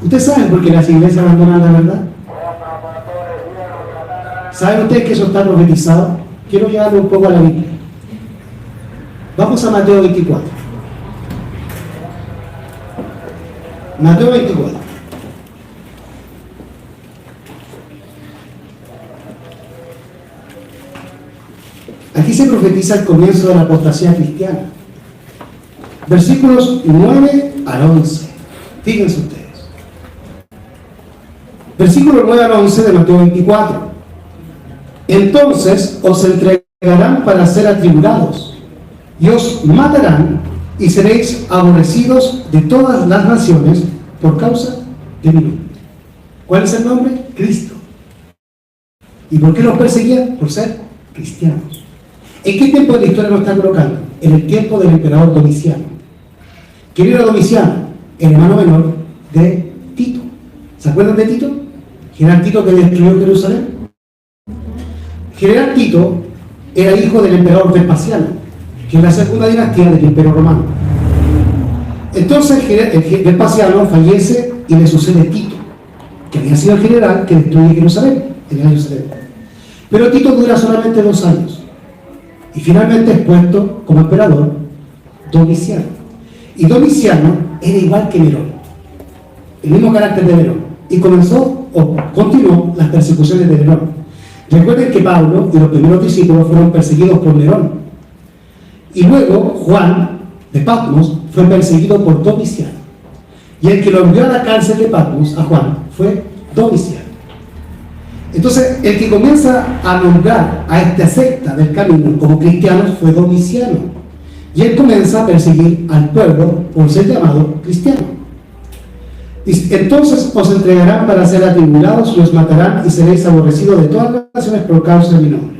¿Ustedes saben por qué las iglesias abandonan la verdad? ¿Saben ustedes que eso está profetizado? Quiero llevarlo un poco a la Biblia. Vamos a Mateo 24. Mateo 24. Aquí se profetiza el comienzo de la apostasía cristiana. Versículos 9 al 11. Fíjense ustedes. Versículo 9 al 11 de Mateo 24. Entonces os entregarán para ser atribulados, y os matarán, y seréis aborrecidos de todas las naciones por causa de mi nombre. ¿Cuál es el nombre? Cristo. ¿Y por qué los perseguían? Por ser cristianos. ¿En qué tiempo de la historia nos está colocando? En el tiempo del emperador Domiciano. ¿Quién era Domiciano? El hermano menor de Tito. ¿Se acuerdan de Tito? General Tito que destruyó Jerusalén. General Tito era hijo del emperador Vespasiano, que es la segunda dinastía del Imperio Romano. Entonces Vespasiano fallece y le sucede Tito, que había sido el general que destruye Jerusalén en el año 70. Pero Tito dura solamente 2 años y finalmente es puesto como emperador Domiciano. Y Domiciano era igual que Nerón, el mismo carácter de Nerón, y comenzó o continuó las persecuciones de Nerón. Recuerden que Pablo y los primeros discípulos fueron perseguidos por Nerón, y luego Juan de Patmos fue perseguido por Domiciano, y el que lo envió a la cárcel de Patmos, a Juan, fue Domiciano. Entonces, el que comienza a nombrar a esta secta del camino como cristianos fue Domiciano, y él comienza a perseguir al pueblo por ser llamado cristiano. Entonces os entregarán para ser atribulados y os matarán y seréis aborrecidos de todas las naciones por causa de mi nombre.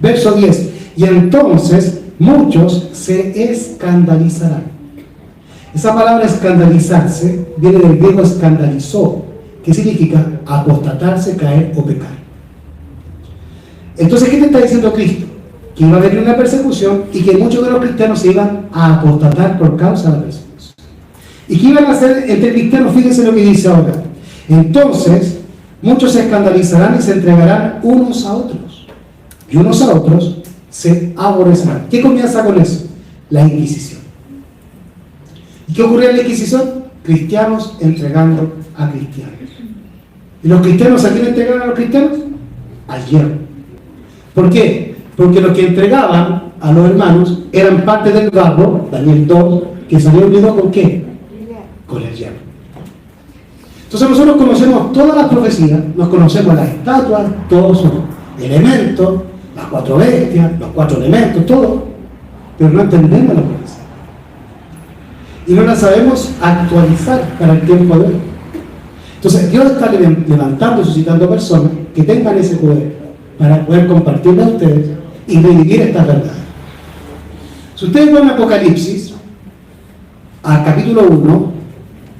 Verso 10. Y entonces muchos se escandalizarán. Esa palabra escandalizarse viene del griego escandalizó, que significa apostatarse, caer o pecar. Entonces, ¿qué te está diciendo Cristo? Que iba a haber una persecución y que muchos de los cristianos se iban a apostatar por causa de la persecución. ¿Y qué iban a hacer entre cristianos? Fíjense lo que dice ahora. Entonces, muchos se escandalizarán y se entregarán unos a otros. Y unos a otros se aborrecerán. ¿Qué comienza con eso? La Inquisición. ¿Y qué ocurrió en la Inquisición? Cristianos entregando a cristianos. ¿Y los cristianos a quién entregaban a los cristianos? Al hierro. ¿Por qué? Porque los que entregaban a los hermanos eran parte del barro, Daniel 2, que salió unido con ¿qué? Con el hierro. Entonces nosotros conocemos todas las profecías, nos conocemos las estatuas, todos sus elementos, las 4 bestias, los 4 elementos, todo, pero no entendemos la profecía. y no la sabemos actualizar para el tiempo de hoy. Entonces Dios está levantando y suscitando personas que tengan ese poder para poder compartirla a ustedes y revivir estas verdades. Si ustedes van a Apocalipsis, al capítulo 1,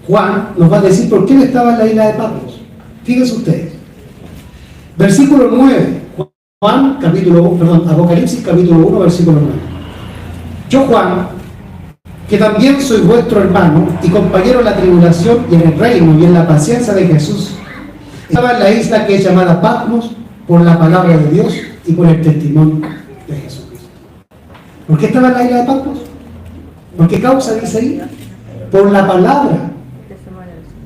Juan nos va a decir por qué él estaba en la isla de Patmos. Fíjense ustedes. Versículo 9. Apocalipsis capítulo 1, versículo 9. Yo, Juan, que también soy vuestro hermano y compañero en la tribulación y en el reino y en la paciencia de Jesús, estaba en la isla que es llamada Patmos por la palabra de Dios y por el testimonio de Jesucristo. ¿Por qué estaba en la isla de Patmos? ¿Por qué causa dice ahí? Por la palabra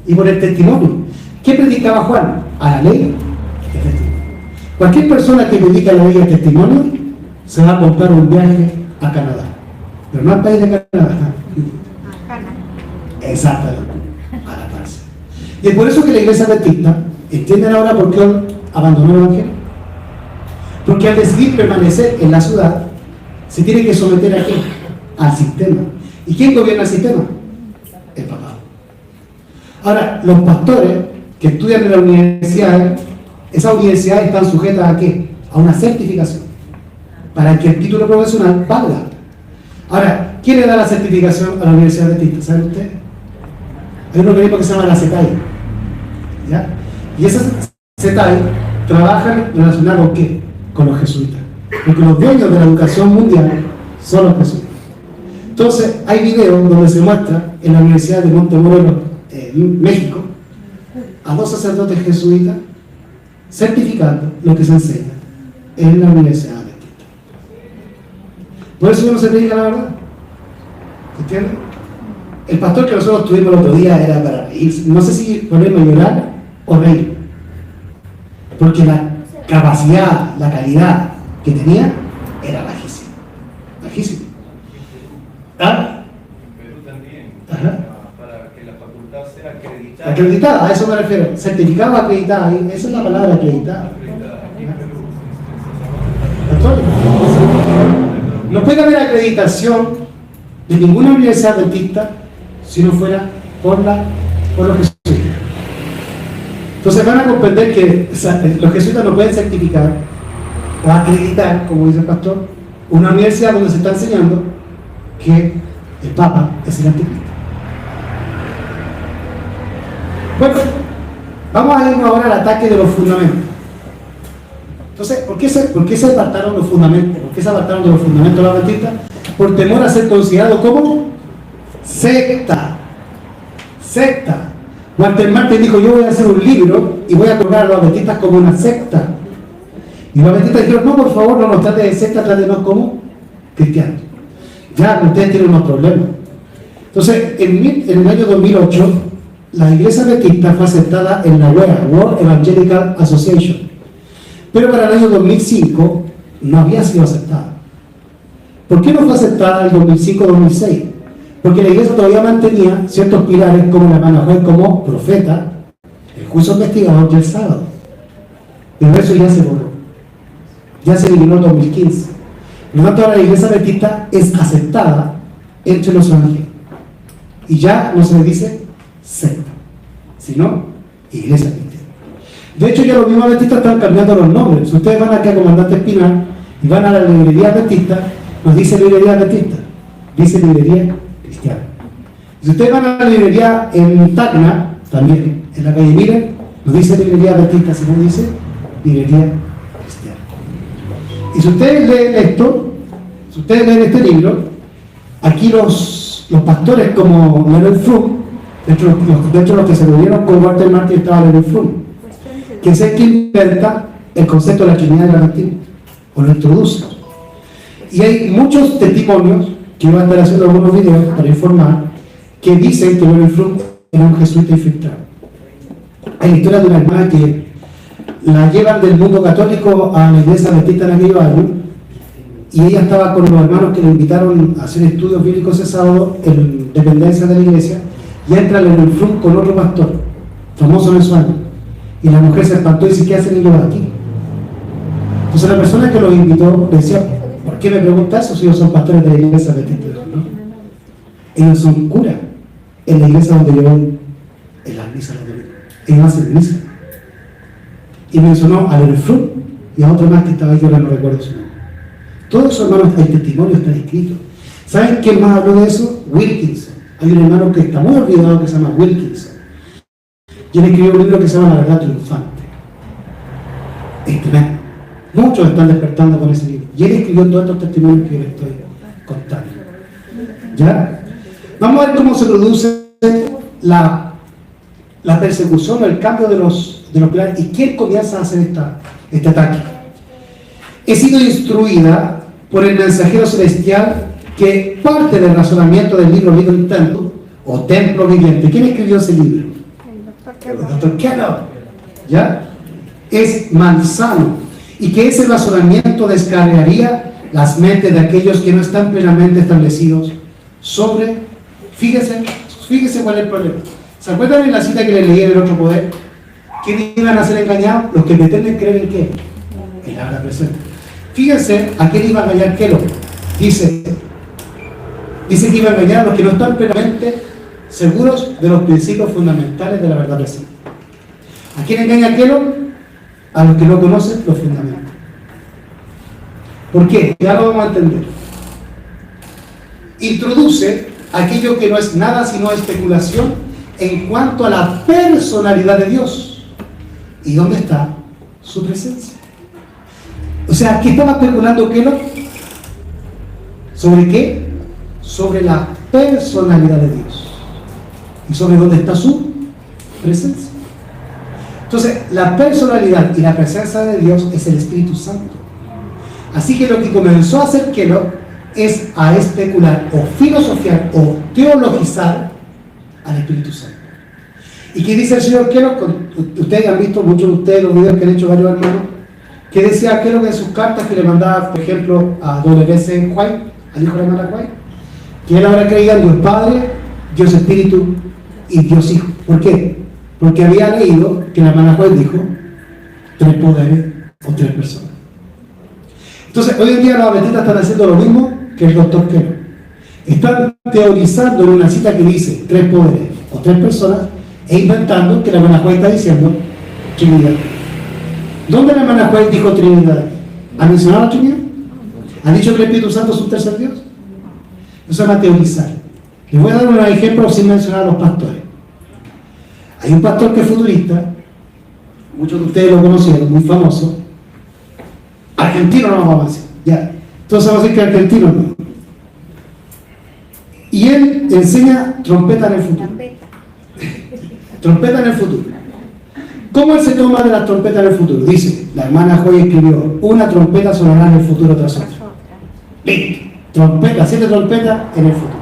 y por el testimonio. ¿Qué predicaba Juan? A la ley y el testimonio. Cualquier persona que predica la ley y el testimonio se va a comprar un viaje a Canadá, pero no al país de Canadá. Exactamente, a la cárcel. Y es por eso que la iglesia adventista, ¿entienden ahora por qué abandonó el evangelio? Porque al decidir permanecer en la ciudad, se tiene que someter a qué? Al sistema. ¿Y quién gobierna el sistema? El papado. Ahora, los pastores que estudian en la universidad, esas universidades están sujetas a qué? A una certificación, para que el título profesional valga. Ahora, ¿quién le da la certificación a la Universidad Adventista? ¿Saben ustedes? Hay un organismo que se llama la CETAI, ¿ya? Y esas CETAI trabajan relacionadas con qué? Con los jesuitas. Porque los dueños de la educación mundial son los jesuitas. Entonces, hay videos donde se muestra en la Universidad de Montemorelos, México, a 2 sacerdotes jesuitas certificando lo que se enseña en la Universidad Adventista. Por eso no se predica la verdad. ¿Entienden? El pastor que nosotros tuvimos el otro día era para reírse. No sé si ponerme a llorar o reír. Porque la capacidad, la calidad que tenía era bajísima. Bajísima. ¿Ah? Pero también, Ajá. para que la facultad sea acreditada. Acreditada, a eso me refiero. Certificado acreditado, esa es la palabra acreditada. No puede haber acreditación de ninguna universidad adventista si no fuera por los jesuitas. Entonces van a comprender que los jesuitas no pueden certificar o acreditar, como dice el pastor, una universidad donde se está enseñando que el Papa es el anticristo. Bueno, vamos a irnos ahora al ataque de los fundamentos. Entonces, ¿por qué se apartaron los fundamentos? ¿Por qué se apartaron de los fundamentos de los adventistas? Por temor a ser considerado como secta. Secta. Walter Martin dijo, yo voy a hacer un libro y voy a colocar a los adventistas como una secta. Y los adventistas dijeron, no, por favor, no nos trate de secta, trátenos como cristianos. Ya, ustedes tienen unos problemas. Entonces, en el año 2008, la iglesia adventista fue aceptada en la WEA, World Evangelical Association. Pero para el año 2005 no había sido aceptada. ¿Por qué no fue aceptada en el 2005-2006? Porque la iglesia todavía mantenía ciertos pilares como la mano juez como profeta, el juicio investigador y el sábado. Pero eso ya se borró. Ya se eliminó en 2015. Por lo tanto, ahora la iglesia adventista es aceptada entre los evangélicos. Y ya no se le dice secta, sino iglesia cristiana. De hecho, ya los mismos adventistas están cambiando los nombres. Si ustedes van acá a Comandante Espinal y van a la librería adventista, nos dice librería adventista, dice librería cristiana. Si ustedes van a la librería en Tacna, también en la calle Miller, nos dice librería adventista, si no dice librería cristiana. Y si ustedes leen esto, si ustedes leen este libro, aquí los pastores como Leonard Frum, dentro de los que se reunieron con Walter Martin estaba Leonard Frum, que es el que inventa el concepto de la Trinidad de la Adventista, o lo introduce. Y hay muchos testimonios, que van a estar haciendo algunos videos para informar, que dicen que Leonard Frum era un jesuita infiltrado. Hay la historia de una hermana que la llevan del mundo católico a la iglesia adventista en aquellos años, y ella estaba con los hermanos que le invitaron a hacer estudios bíblicos ese sábado en dependencia de la iglesia, y entra Leonard Frum con otro pastor, famoso en su año. Y la mujer se espantó y dice, ¿qué hacen ellos aquí? Entonces la persona que los invitó decía, ¿por qué me pregunta eso si ellos son pastores de la iglesia adventista? ¿No? Ellos son curas. en la iglesia donde yo voy, en las misas de domingo. En hace misa. Y mencionó a Lerefru y a otro más que estaba ahí, yo no recuerdo su nombre. Todos esos hermanos, el testimonio está escrito. ¿Saben quién más habló de eso? Wilkinson. Hay un hermano que está muy olvidado que se llama Wilkinson. Y él escribió un libro que se llama La Verdad Triunfante. Es tremendo. Muchos están despertando con ese libro. Y él escribió todos estos testimonios que yo les estoy contando. ¿Ya? Vamos a ver cómo se produce la persecución o el cambio de los planes y quién comienza a hacer este ataque. He sido instruida por el mensajero celestial que parte del razonamiento del libro Living Temple o Templo Viviente. ¿Quién escribió ese libro? El Dr. Kellogg. ¿Ya? Es malsano y que ese razonamiento descargaría las mentes de aquellos que no están plenamente establecidos sobre, fíjese cuál es el problema. ¿Se acuerdan en la cita que les leí en el otro poder? ¿Quiénes iban a ser engañados? Los que pretenden creer en qué, en la hora presente. Fíjense a quién iba a engañar Kellogg. Dice que iba a engañar a los que no están plenamente seguros de los principios fundamentales de la verdad presente. ¿A quién engaña Kellogg? A los que no conocen los fundamentos. ¿Por qué? Ya lo vamos a entender. Introduce aquello que no es nada sino especulación en cuanto a la personalidad de Dios. ¿Y dónde está su presencia? O sea, ¿qué estaba especulando Kellogg? ¿Sobre qué? Sobre la personalidad de Dios. ¿Y sobre dónde está su presencia? Entonces, la personalidad y la presencia de Dios es el Espíritu Santo. Así que lo que comenzó a hacer Kellogg es a especular o filosofiar o teologizar al Espíritu Santo. ¿Y qué dice el señor Kellogg? Ustedes han visto, muchos de ustedes, los videos que han hecho varios hermanos, que decía Kellogg en sus cartas que le mandaba, por ejemplo, a W.C. White, al hijo de la hermana White, que él ahora creía en Dios Padre, Dios Espíritu y Dios Hijo. ¿Por qué? Porque había leído que la hermana White dijo 3 poderes o 3 personas. Entonces, hoy en día los adventistas están haciendo lo mismo que el doctor Kellogg. Están teorizando en una cita que dice 3 poderes o 3 personas e inventando que la hermana White está diciendo Trinidad. ¿Dónde la hermana White dijo Trinidad? ¿Ha mencionado la Trinidad? ¿Ha dicho que el Espíritu Santo es un tercer Dios? Eso se llama teorizar. Les voy a dar un ejemplo sin mencionar a los pastores. Hay un pastor que es futurista, muchos de ustedes lo conocieron, muy famoso. Argentino no vamos a decir, ya. Entonces vamos a decir que argentino no. Y él enseña trompeta en el futuro. Trompeta en el futuro. ¿Cómo él se toma de las trompetas en el futuro? Dice, la hermana Joy escribió, una trompeta sonará en el futuro tras otra. Listo. Trompeta, 7 trompetas en el futuro.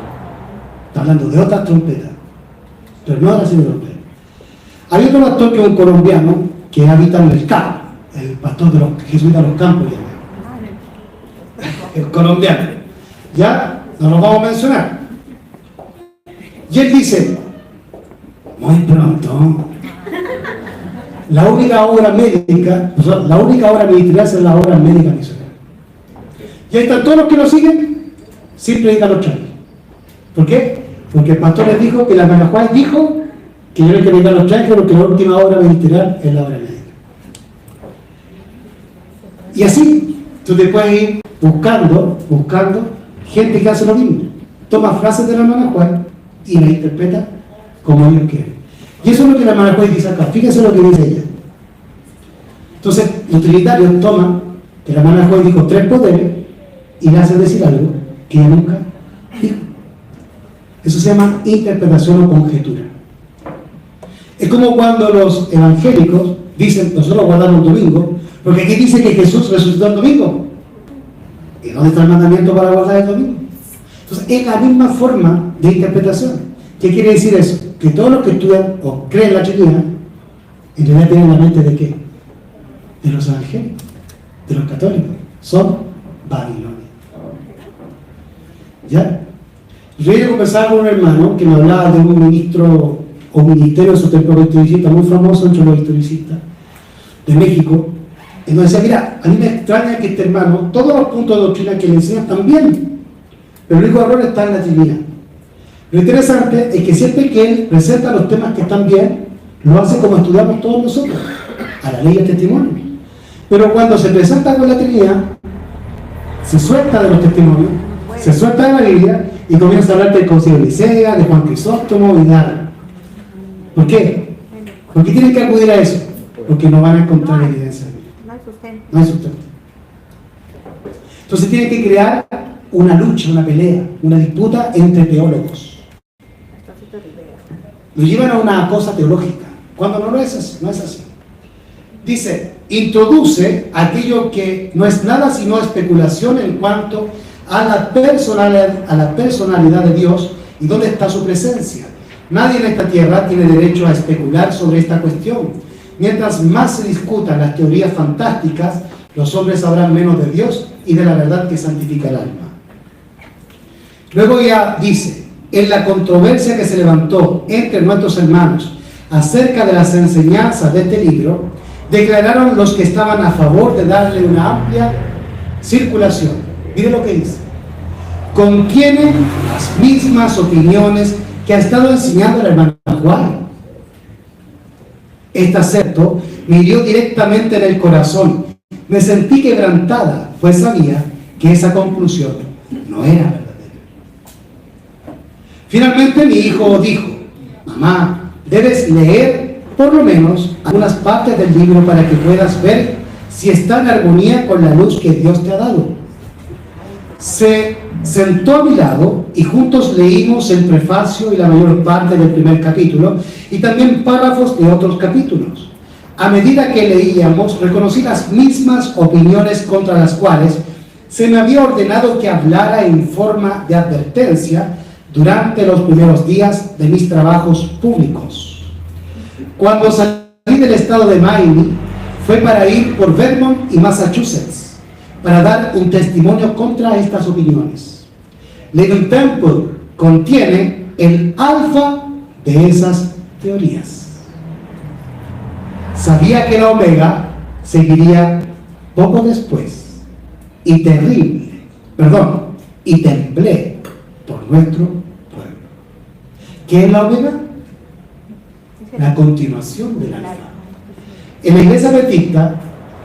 Está hablando de otras trompetas, pero no de las 7 trompetas. Hay otro pastor que es un colombiano que habita en el campo, el pastor de los jesuitas de los campos, el colombiano. Ya, no lo vamos a mencionar. Y él dice, muy pronto, la única obra médica, o sea, la única obra ministerial es la obra médica misionera. Y ahí están todos los que lo siguen, sin predicar los trajes. ¿Por qué? Porque el pastor les dijo que la hermana Juan dijo que yo no hay que predicar los trajes porque la última obra ministerial es la obra médica. Y así, tú te puedes ir buscando gente que hace lo mismo. Toma frases de la hermana Juan y la interpreta como ellos quieren. Y eso es lo que la hermana Juan dice acá. Fíjense lo que dice ella. Entonces, los trinitarios toman que la hermana Juan dijo 3 poderes y le hacen decir algo que ella nunca dijo. Eso se llama interpretación o conjetura. Es como cuando los evangélicos dicen, nosotros guardamos el domingo, porque aquí dice que Jesús resucitó el domingo. ¿Y dónde está el mandamiento para guardar el domingo? Entonces, es la misma forma de interpretación. ¿Qué quiere decir eso? Que todos los que estudian o creen la Trinidad, en realidad tienen la mente de qué? De los evangélicos, de los católicos. Son Babilonia. ¿Ya? Yo iba a conversar con un hermano que me hablaba de un ministro o ministerio de su templo historicista muy famoso entre los historicistas de México. Entonces decía, mira, a mí me extraña que este hermano, todos los puntos de doctrina que le enseñan están bien, pero el único error está en la Trinidad. Lo interesante es que siempre que él presenta los temas que están bien, lo hace como estudiamos todos nosotros, a la ley del testimonio. Pero cuando se presenta con la Trinidad, se suelta de los testimonios, se suelta de la Biblia y comienza a hablar del Concilio de Nicea, de Juan Crisóstomo y de Ara. ¿Por qué? Porque tienen que acudir a eso, porque no van a encontrar evidencia. No hay sustento. No hay sustento. Entonces tienen que crear una lucha, una pelea, una disputa entre teólogos. Lo llevan a una cosa teológica, cuando no lo es así, no es así. Dice, introduce aquello que no es nada sino especulación en cuanto a la personalidad de Dios y dónde está su presencia. Nadie en esta tierra tiene derecho a especular sobre esta cuestión. Mientras más se discutan las teorías fantásticas, los hombres sabrán menos de Dios y de la verdad que santifica el alma. Luego ya dice, en la controversia que se levantó entre nuestros hermanos acerca de las enseñanzas de este libro, declararon los que estaban a favor de darle una amplia circulación. Mire lo que dice. Contiene las mismas opiniones que ha estado enseñando el hermano Juan. Este acepto me hirió directamente en el corazón. Me sentí quebrantada, pues sabía que esa conclusión no era verdadera. Finalmente mi hijo dijo, mamá, debes leer por lo menos algunas partes del libro para que puedas ver si está en armonía con la luz que Dios te ha dado. Se sentó a mi lado y juntos leímos el prefacio y la mayor parte del primer capítulo y también párrafos de otros capítulos. A medida que leíamos, reconocí las mismas opiniones contra las cuales se me había ordenado que hablara en forma de advertencia durante los primeros días de mis trabajos públicos. Cuando salí del estado de Maine, fue para ir por Vermont y Massachusetts para dar un testimonio contra estas opiniones. Living Temple contiene el alfa de esas teorías. Sabía que la omega seguiría poco después y temblé por nuestro pueblo. ¿Qué es la omega? La continuación del alfa. En la iglesia adventista,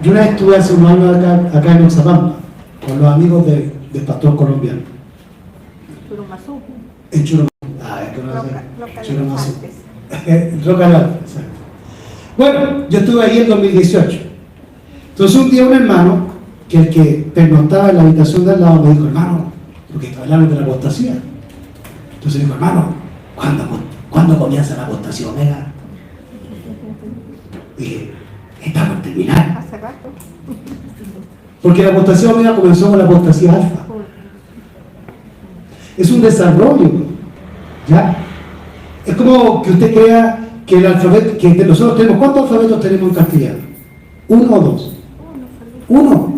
yo una vez estuve hace unos años acá en Oxapampa con los amigos del pastor colombiano. Churumazú. En Churumazú. Churumazú. Roca del Alto, exacto. Bueno, yo estuve ahí en 2018. Entonces un día un hermano, que el que pernoctaba en la habitación de al lado, me dijo, hermano, porque hablaron de la apostasía. Entonces dijo, hermano, ¿cuándo comienza la apostasía omega? Dije, está por terminar. Hace rato. Porque la apostasía omega comenzó con la apostasía alfa. Es un desarrollo, ¿ya? Es como que usted crea que el alfabeto, que nosotros tenemos, ¿cuántos alfabetos tenemos en castellano? ¿Uno o dos? Uno.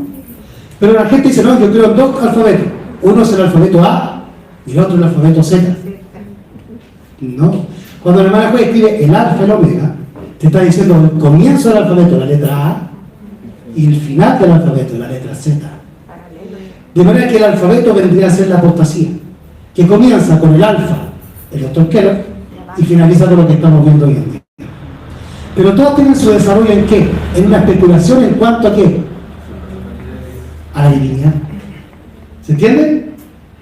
Pero la gente dice, no, yo creo en dos alfabetos. Uno es el alfabeto A y el otro el alfabeto Z. No. Cuando la hermana juez escribe el alfa y el omega, te está diciendo el comienzo del alfabeto, la letra A, y el final del alfabeto, la letra Z. De manera que el alfabeto vendría a ser la apostasía, que comienza con el alfa, el doctor Keller, y finaliza con lo que estamos viendo hoy en día. Pero todos tienen su desarrollo ¿en qué? En una especulación en cuanto a qué? A la divinidad. ¿Se entiende?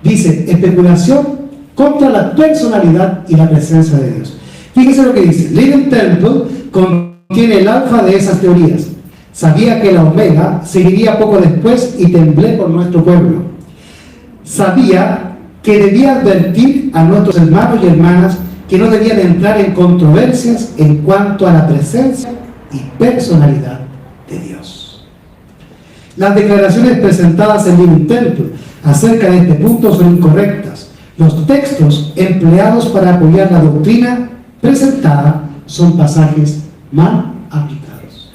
Dice, especulación contra la personalidad y la presencia de Dios. Fíjese lo que dice. Living Temple contiene el alfa de esas teorías. Sabía que la omega seguiría poco después y temblé por nuestro pueblo. Sabía que debía advertir a nuestros hermanos y hermanas que no debían entrar en controversias en cuanto a la presencia y personalidad de Dios. Las declaraciones presentadas en Living Temple acerca de este punto son incorrectas. Los textos empleados para apoyar la doctrina presentada son pasajes mal aplicados.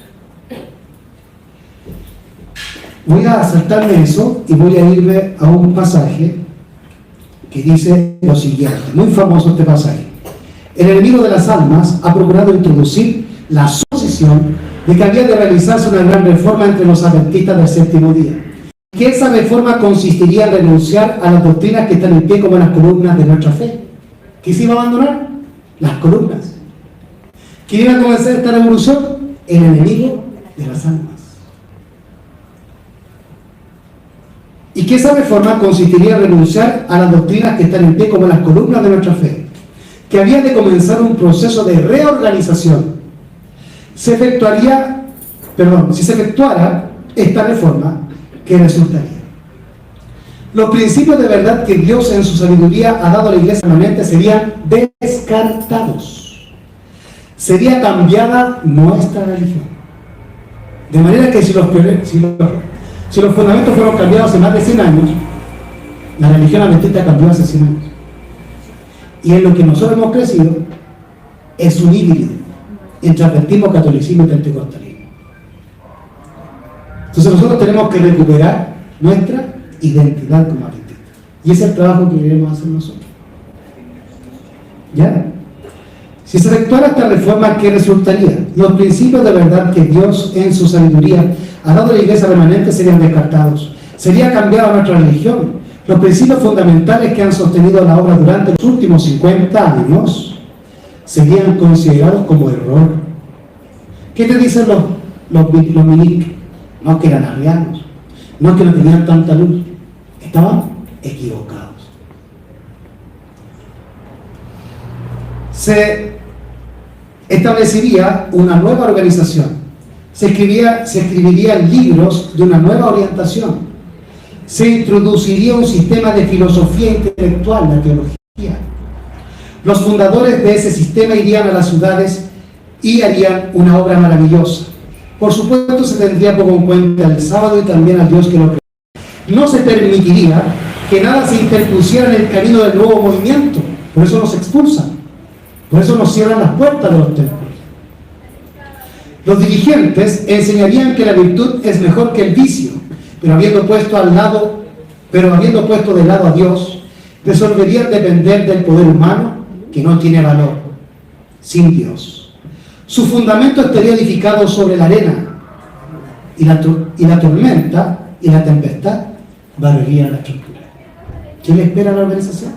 Voy a saltarme eso y voy a irme a un pasaje que dice lo siguiente, muy famoso este pasaje. El enemigo de las almas ha procurado introducir la suposición de que había de realizarse una gran reforma entre los adventistas del séptimo día. Que esa reforma consistiría en renunciar a las doctrinas que están en pie como las columnas de nuestra fe, ¿Qué se iba a abandonar? Las columnas. ¿Quién iba a comenzar esta revolución? El enemigo de las almas. Y que esa reforma consistiría en renunciar a las doctrinas que están en pie como las columnas de nuestra fe, que había de comenzar un proceso de reorganización. Si se efectuara esta reforma, ¿qué resultaría? Los principios de verdad que Dios en su sabiduría ha dado a la iglesia permanente serían descartados. Sería cambiada nuestra religión. De manera que si los fundamentos fueron cambiados hace más de 100 años, la religión adventista cambió hace 100 años. Y en lo que nosotros hemos crecido es un híbrido entre adventismo, catolicismo y pentecostalismo. Entonces nosotros tenemos que recuperar nuestra identidad como adventistas. Y ese es el trabajo que queremos hacer nosotros. ¿Ya? Si se efectuara esta reforma, ¿qué resultaría? Los principios de verdad que Dios en su sabiduría ha dado a la iglesia remanente serían descartados. Sería cambiada nuestra religión. Los principios fundamentales que han sostenido la obra durante los últimos 50 años serían considerados como error. ¿Qué te dicen los milicos? No que eran arrianos, no que no tenían tanta luz, estaban equivocados. Se establecería una nueva organización, se escribirían libros de una nueva orientación, se introduciría un sistema de filosofía intelectual, la teología. Los fundadores de ese sistema irían a las ciudades y harían una obra maravillosa. Por supuesto, se tendría poco en cuenta el sábado y también al Dios que lo creó. No se permitiría que nada se interpusiera en el camino del nuevo movimiento. Por eso nos expulsan. Por eso nos cierran las puertas de los templos. Los dirigentes enseñarían que la virtud es mejor que el vicio, pero habiendo puesto de lado a Dios, resolverían depender del poder humano que no tiene valor, sin Dios. Su fundamento estaría edificado sobre la arena, y la tormenta y la tempestad barrerían la estructura. ¿Qué le espera a la organización?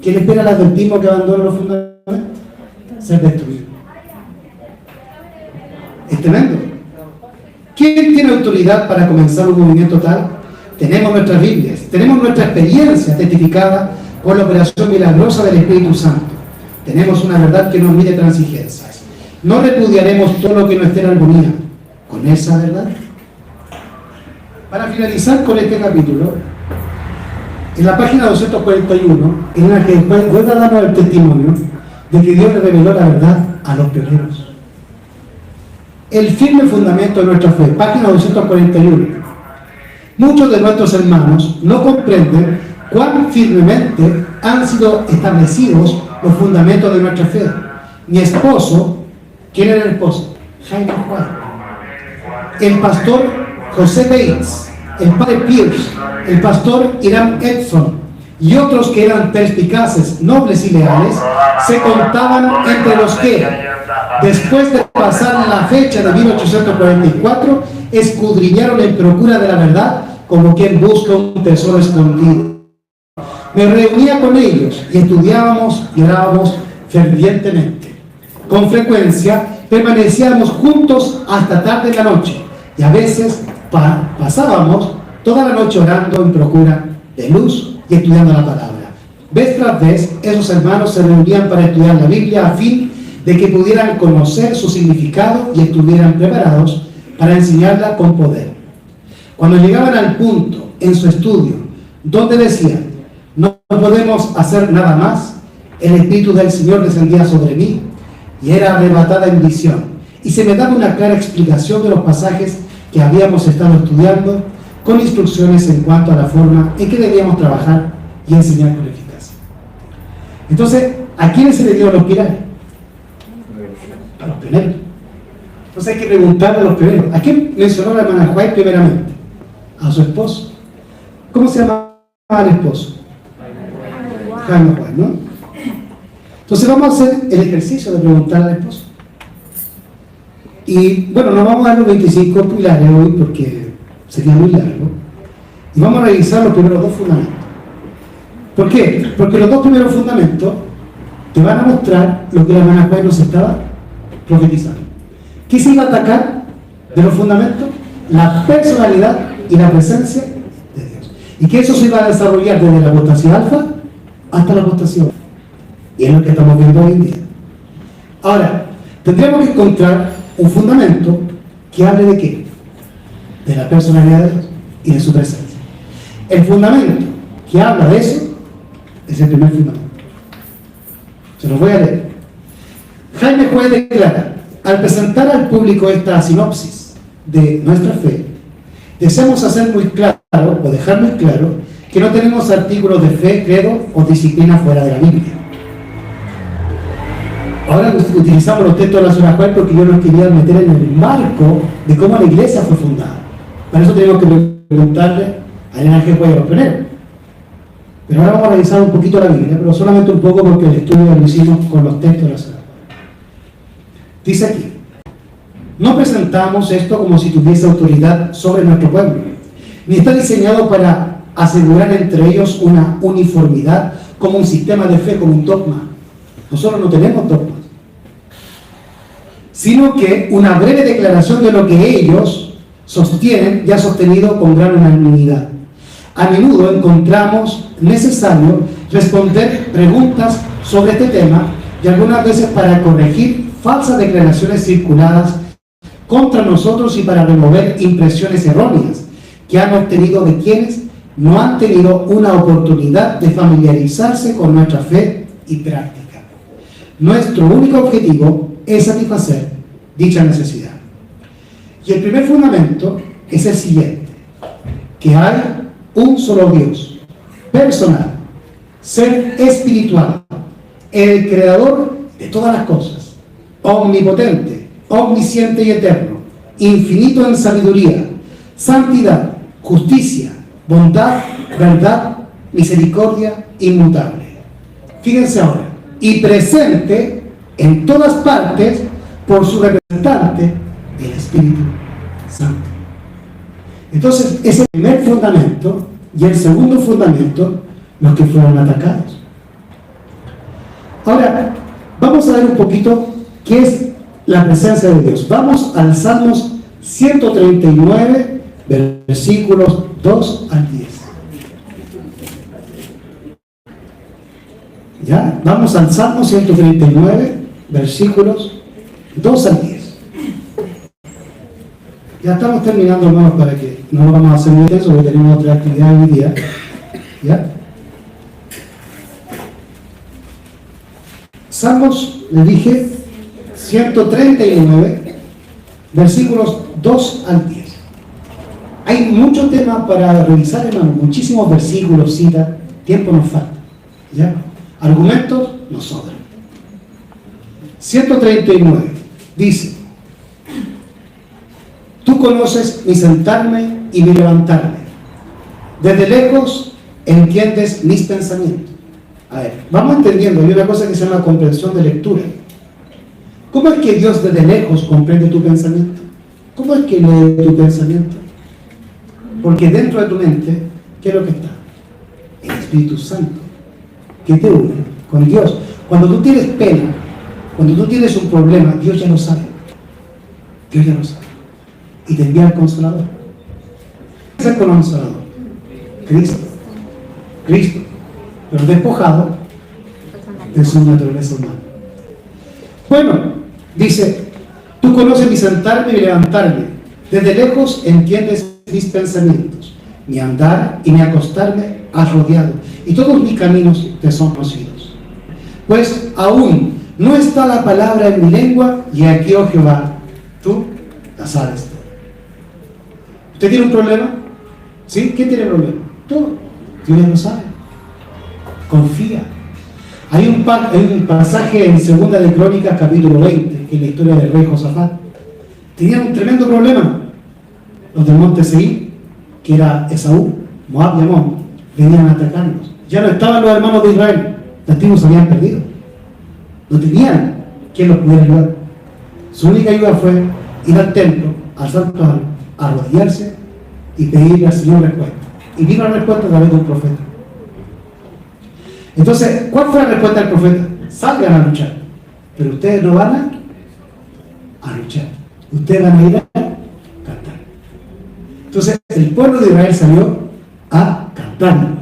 ¿Qué le espera al adventismo que abandona los fundamentos? Ser destruido. Es tremendo. ¿Quién tiene autoridad para comenzar un movimiento tal? Tenemos nuestras Biblias, tenemos nuestra experiencia testificada por la operación milagrosa del Espíritu Santo. Tenemos una verdad que no mide transigencias. No repudiaremos todo lo que no esté en armonía con esa verdad. Para finalizar con este capítulo, en la página 241, en la que vuelve a darnos el testimonio de que Dios le reveló la verdad a los pioneros. El firme fundamento de nuestra fe, página 241. Muchos de nuestros hermanos no comprenden cuán firmemente han sido establecidos los fundamentos de nuestra fe. Mi esposo, ¿quién era el esposo? Jaime Juan. El pastor José Bates, el padre Pierce, el pastor Hiram Edson y otros que eran perspicaces, nobles y leales, se contaban entre los que, después de pasar la fecha de 1844, escudriñaron en procura de la verdad como quien busca un tesoro escondido. Me reunía con ellos y estudiábamos y orábamos fervientemente. Con frecuencia permanecíamos juntos hasta tarde en la noche y a veces pasábamos toda la noche orando en procura de luz y estudiando la palabra. Vez tras vez, esos hermanos se reunían para estudiar la Biblia a fin de que pudieran conocer su significado y estuvieran preparados para enseñarla con poder. Cuando llegaban al punto en su estudio donde decían, no podemos hacer nada más, el Espíritu del Señor descendía sobre mí y era arrebatada en visión, y se me daba una clara explicación de los pasajes que habíamos estado estudiando, con instrucciones en cuanto a la forma en que debíamos trabajar y enseñar con eficacia. Entonces, ¿a quiénes se le dieron los pilares? A los pioneros. Entonces hay que preguntarle a los pioneros. ¿A quién mencionó la hermana White primeramente? A su esposo. ¿Cómo se llamaba el esposo? Jaime White, ¿no? Entonces vamos a hacer el ejercicio de preguntar al esposo. Y bueno, no vamos a dar los 25 pilares hoy porque sería muy largo. Y vamos a revisar los primeros dos fundamentos. ¿Por qué? Porque los dos primeros fundamentos te van a mostrar lo que la hermana Juárez nos estaba profetizando. ¿Qué se iba a atacar de los fundamentos? La personalidad y la presencia de Dios. Y que eso se iba a desarrollar desde la apostasía alfa hasta la apostasía beta. Y es lo que estamos viendo hoy en día. Ahora, tendríamos que encontrar un fundamento que hable de qué? De la personalidad de Dios y de su presencia. El fundamento que habla de eso es el primer fundamento. Se los voy a leer. Jaime Juárez declara: al presentar al público esta sinopsis de nuestra fe, deseamos hacer muy claro, o dejar muy claro, que no tenemos artículos de fe, credo o disciplina fuera de la Biblia. Ahora utilizamos los textos de la señora Juárez porque yo nos quería meter en el marco de cómo la iglesia fue fundada. Para eso tenemos que preguntarle a Elena G. Juárez, los pioneros. Pero ahora vamos a revisar un poquito la Biblia, pero solamente un poco porque el estudio lo hicimos con los textos de la señora Juárez. Dice aquí: no presentamos esto como si tuviese autoridad sobre nuestro pueblo, ni está diseñado para asegurar entre ellos una uniformidad como un sistema de fe, como un dogma. Nosotros no tenemos dogmas, sino que una breve declaración de lo que ellos sostienen y ha sostenido con gran unanimidad. A menudo encontramos necesario responder preguntas sobre este tema y algunas veces para corregir falsas declaraciones circuladas contra nosotros y para remover impresiones erróneas que han obtenido de quienes no han tenido una oportunidad de familiarizarse con nuestra fe y práctica. Nuestro único objetivo es satisfacer dicha necesidad. Y el primer fundamento es el siguiente: que hay un solo Dios, personal, ser espiritual, el creador de todas las cosas, omnipotente, omnisciente y eterno, infinito en sabiduría, santidad, justicia, bondad, verdad, misericordia, inmutable. Fíjense ahora, y presente en todas partes por su representante, el Espíritu Santo. Entonces, ese es el primer fundamento, y el segundo fundamento, los que fueron atacados. Ahora, vamos a ver un poquito qué es la presencia de Dios. Vamos al Salmos 139, versículos 2 al 10. ¿Ya? Vamos al Salmo 139, versículos 2 al 10. Ya estamos terminando, hermanos, para que no lo vamos a hacer muy intenso, porque tenemos otra actividad hoy día. ¿Ya? Salmos, le dije, 139, versículos 2 al 10. Hay mucho tema para revisar, hermanos, muchísimos versículos, citas, tiempo nos falta. ¿Ya? Argumentos nos sobran. 139 dice: tú conoces mi sentarme y mi levantarme. Desde lejos entiendes mis pensamientos. A ver, vamos entendiendo, hay una cosa que se llama comprensión de lectura. ¿Cómo es que Dios desde lejos comprende tu pensamiento? ¿Cómo es que lee tu pensamiento? Porque dentro de tu mente, ¿qué es lo que está? El Espíritu Santo, que te une con Dios. Cuando tú tienes pena, cuando tú tienes un problema, Dios ya lo sabe. Dios ya lo sabe. Y te envía el Consolador. ¿Qué es el Consolador? Cristo. Cristo. Pero despojado de su naturaleza humana. Bueno, dice: tú conoces mi sentarme y mi levantarme. Desde lejos entiendes mis pensamientos. Mi andar y mi acostarme has rodeado, y todos mis caminos te son conocidos. Pues aún no está la palabra en mi lengua, y aquí, oh Jehová, tú la sabes. ¿Usted tiene un problema? ¿Sí? ¿Quién tiene problema? Todo. Dios lo sabe. Confía. Hay un pasaje en 2 de Crónicas, capítulo 20, que es la historia del rey Josafat. Tenían un tremendo problema. Los del monte Seir, que era Esaú, Moab y Amón, venían a atacarlos. Ya no estaban los hermanos de Israel. Las tribus se habían perdido. No tenían quien los pudiera ayudar. Su única ayuda fue ir al templo, al santuario, arrodillarse y pedirle al Señor respuesta. Y vino la respuesta a través de un profeta. Entonces, ¿cuál fue la respuesta del profeta? salgan a luchar, pero ustedes no van a luchar, ustedes van a ir a cantar. Entonces el pueblo de Israel salió a cantar,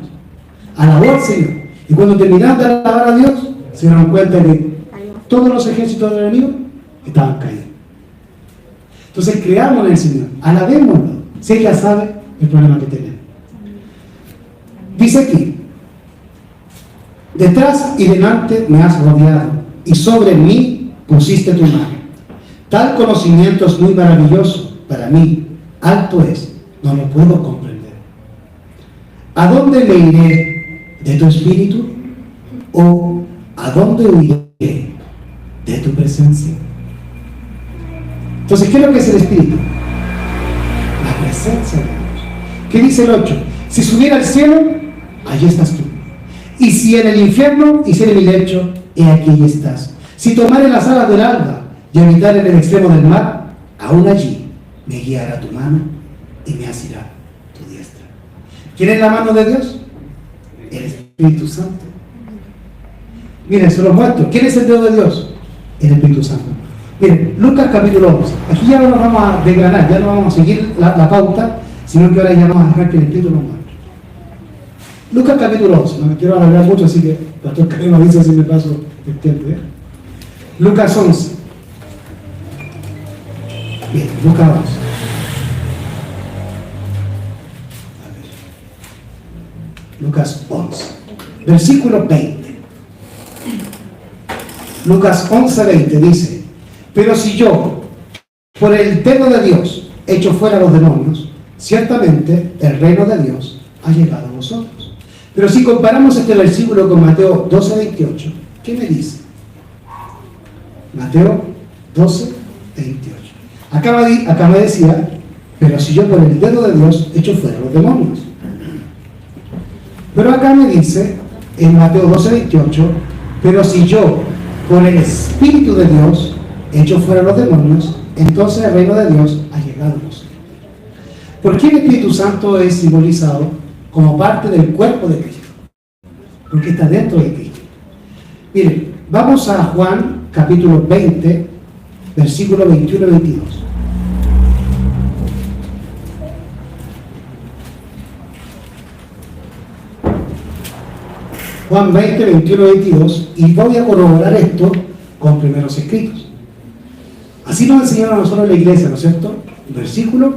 a alabar al Señor, y cuando terminaron de alabar a Dios, se dieron cuenta que todos los ejércitos del enemigo estaban caídos. Entonces creamos en el Señor, alabémoslo, si ella sabe el problema que tenemos. Dice aquí: detrás y delante me has rodeado, y sobre mí pusiste tu mano. Tal conocimiento es muy maravilloso para mí, alto es, no lo puedo comprender. ¿A dónde me iré de tu espíritu? ¿O a dónde huiré de tu presencia? Entonces, ¿qué es lo que es el espíritu? La presencia de Dios. ¿Qué dice el 8? Si subiera al cielo, allí estás tú. Y si en el infierno hiciere mi lecho, he aquí estás. Si tomare las alas del alba y habitar en el extremo del mar, aún allí me guiará tu mano y me asirá tu diestra. ¿Quién es la mano de Dios? El Espíritu Santo. Miren, se lo muestro. ¿Quién es el dedo de Dios? El Espíritu Santo. Miren, Lucas capítulo 11. Aquí ya no nos vamos a desgranar, ya no vamos a seguir la pauta, sino que ahora ya vamos a dejar que el Espíritu nos muestre. Lucas capítulo 11. No me quiero alargar mucho, así que Pastor Carlos dice si me paso el tiempo. Lucas 11. Bien, Lucas 11. Lucas 11. Versículo 20. Lucas 11:20 dice: pero si yo, por el dedo de Dios, echo fuera a los demonios, ciertamente el reino de Dios ha llegado a vosotros. Pero si comparamos este versículo con Mateo 12:28, ¿qué me dice? Mateo 12:28. Acá me decía: pero si yo por el dedo de Dios echo fuera a los demonios. Pero acá me dice, en Mateo 12:28, pero si yo por el Espíritu de Dios echo fuera a los demonios, entonces el reino de Dios ha llegado a nosotros. ¿Por qué el Espíritu Santo es simbolizado como parte del cuerpo de Cristo? Porque está dentro de Cristo. Miren, vamos a Juan capítulo 20, versículo 21 y 22. Juan 20, 21 y 22, y voy a corroborar esto con primeros escritos. Así nos enseñaron a nosotros en la iglesia, ¿no es cierto? Versículo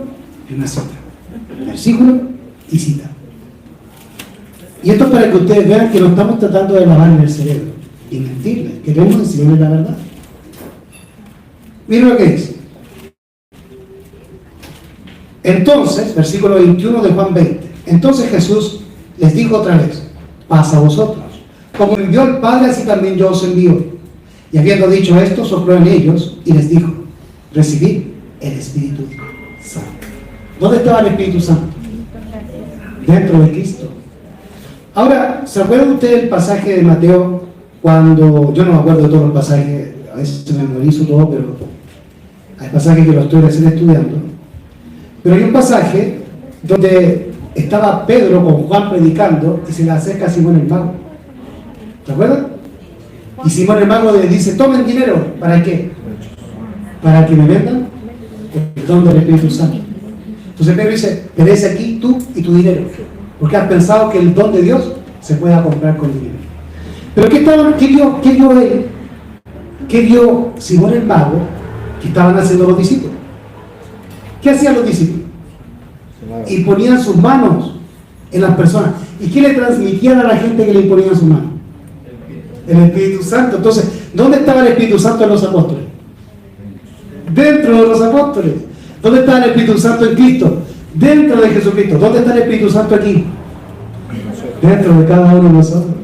y una cita. Versículo y cita. Y esto es para que ustedes vean que no estamos tratando de lavar el cerebro y mentirles, queremos enseñarles la verdad. Miren lo que dice. Entonces, versículo 21 de Juan 20. Entonces Jesús les dijo otra vez: paz a vosotros. Como me envió el Padre, así también yo os envío. Y habiendo dicho esto, sopló en ellos y les dijo: recibid el Espíritu Santo. ¿Dónde estaba el Espíritu Santo? Dentro de Cristo. Ahora, ¿se acuerdan ustedes del pasaje de Mateo? Cuando, yo no me acuerdo de todos los pasajes, a veces me memorizo todo, pero hay pasajes que lo estoy recién estudiando. Pero hay un pasaje donde estaba Pedro con Juan predicando y se le acerca a Simón el Mago. ¿Se acuerdan? Y Simón el Mago le dice: tomen dinero. ¿Para qué? Para que me vendan el don del Espíritu Santo. Entonces Pedro dice: perece aquí tú y tu dinero, porque has pensado que el don de Dios se pueda comprar con dinero. Pero ¿qué vio él? ¿Qué vio Simón el Mago que estaban haciendo los discípulos? ¿Qué hacían los discípulos? Y ponían sus manos en las personas. ¿Y qué le transmitían a la gente que le imponían sus manos? El Espíritu Santo. Entonces, ¿dónde estaba el Espíritu Santo en los apóstoles? Dentro de los apóstoles. ¿Dónde está el Espíritu Santo en Cristo? Dentro de Jesucristo. ¿Dónde está el Espíritu Santo aquí? Dentro de cada uno de nosotros.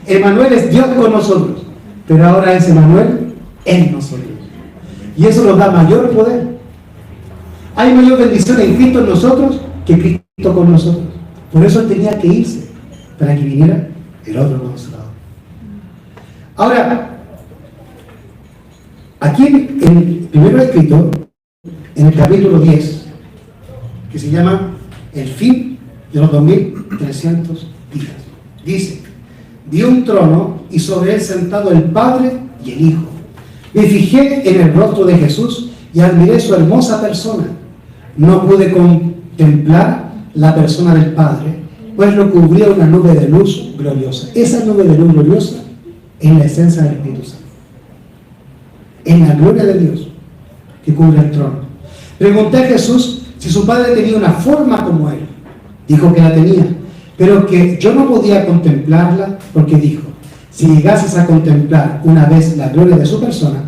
Emmanuel es Dios con nosotros, pero ahora es Emmanuel en nosotros. Y eso nos da mayor poder. Hay mayor bendición en Cristo en nosotros que Cristo con nosotros. Por eso Él tenía que irse, para que viniera el otro consolador. Ahora, aquí en el primero escrito, en el capítulo 10, que se llama El fin de los 2300 días, dice: Vi un trono y sobre él sentado el Padre y el Hijo. Me fijé en el rostro de Jesús y admiré su hermosa persona. No pude contemplar la persona del Padre, pues lo cubría una nube de luz gloriosa. Esa nube de luz gloriosa es la esencia del Espíritu Santo. En la gloria de Dios que cubre el trono. Pregunté a Jesús si su Padre tenía una forma como él. Dijo que la tenía, pero que yo no podía contemplarla porque dijo, si llegases a contemplar una vez la gloria de su persona,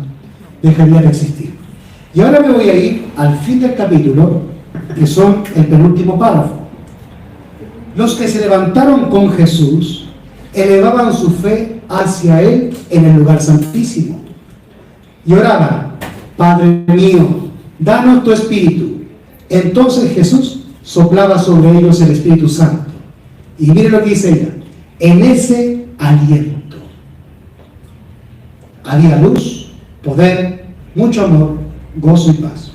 dejaría de existir. Y ahora me voy a ir al fin del capítulo, que son el penúltimo párrafo. Los que se levantaron con Jesús elevaban su fe hacia él en el lugar santísimo y oraban, Padre mío, danos tu Espíritu. Entonces Jesús soplaba sobre ellos el Espíritu Santo. Y mire lo que dice ella, en ese aliento había luz, poder, mucho amor, gozo y paz.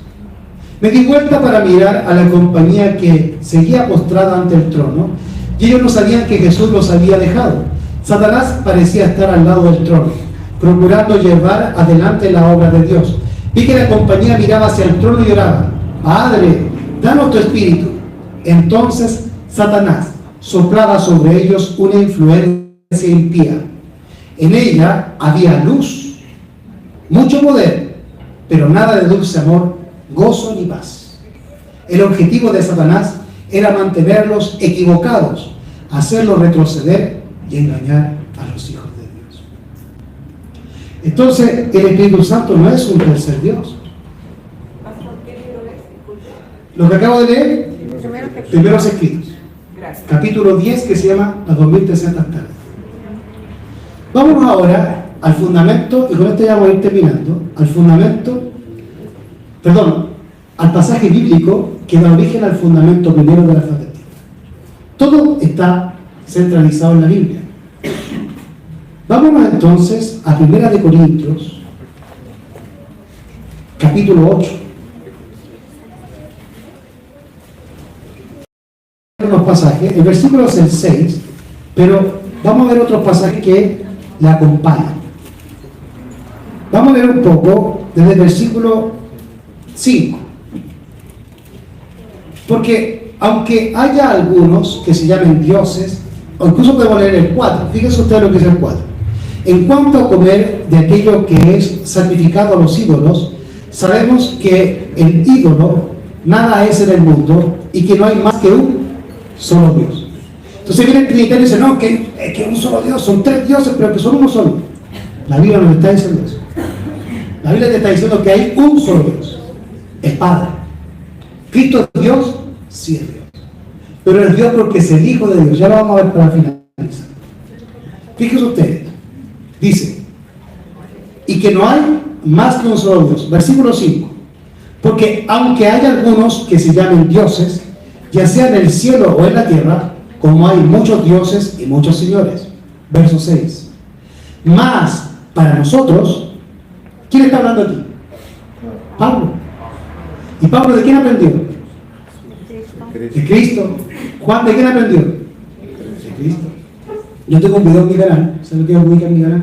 Me di vuelta para mirar a la compañía que seguía postrada ante el trono, y ellos no sabían que Jesús los había dejado. Satanás parecía estar al lado del trono, procurando llevar adelante la obra de Dios. Vi que la compañía miraba hacia el trono y oraba, Padre, danos tu Espíritu. Entonces Satanás soplaba sobre ellos una influencia impía. En ella había luz, mucho poder, pero nada de dulce amor, gozo ni paz. El objetivo de Satanás era mantenerlos equivocados, hacerlos retroceder y engañar a los hijos de Dios. Entonces, el Espíritu Santo no es un tercer Dios. Lo que acabo de leer, primeros escritos. Capítulo 10, que se llama Las 2300 tardes. Vamos ahora al fundamento, y con esto ya voy a ir terminando, al pasaje bíblico que da origen al fundamento primero de la fe adventista. Todo está centralizado en la Biblia. Vámonos entonces a 1 de Corintios, capítulo 8. Unos pasajes, el versículo es el 6, pero vamos a ver otros pasajes que le acompañan. Vamos a ver un poco desde el versículo 5. Porque aunque haya algunos que se llamen dioses, o incluso podemos leer el 4, fíjense ustedes lo que dice el 4. En cuanto a comer de aquello que es sacrificado a los ídolos, sabemos que el ídolo nada es en el mundo y que no hay más que un solo Dios. Entonces viene el trinitario y dice, no, que un solo Dios, son tres dioses, pero que son uno solo. La Biblia no está diciendo eso. La Biblia te está diciendo que hay un solo Dios, el Padre. ¿Cristo es Dios? Sí es Dios. Pero es Dios porque es el Hijo de Dios. Ya lo vamos a ver para finalizar. Fíjense ustedes. Dice, y que no hay más que un solo Dios. Versículo 5. Porque aunque haya algunos que se llamen dioses, ya sea en el cielo o en la tierra, como hay muchos dioses y muchos señores. Verso 6. Mas para nosotros, ¿quién está hablando aquí? Pablo. ¿Y Pablo de quién aprendió? De Cristo. ¿Juan de quién aprendió? De Cristo. Yo tengo un video en mi canal. ¿Saben qué publica en mi canal?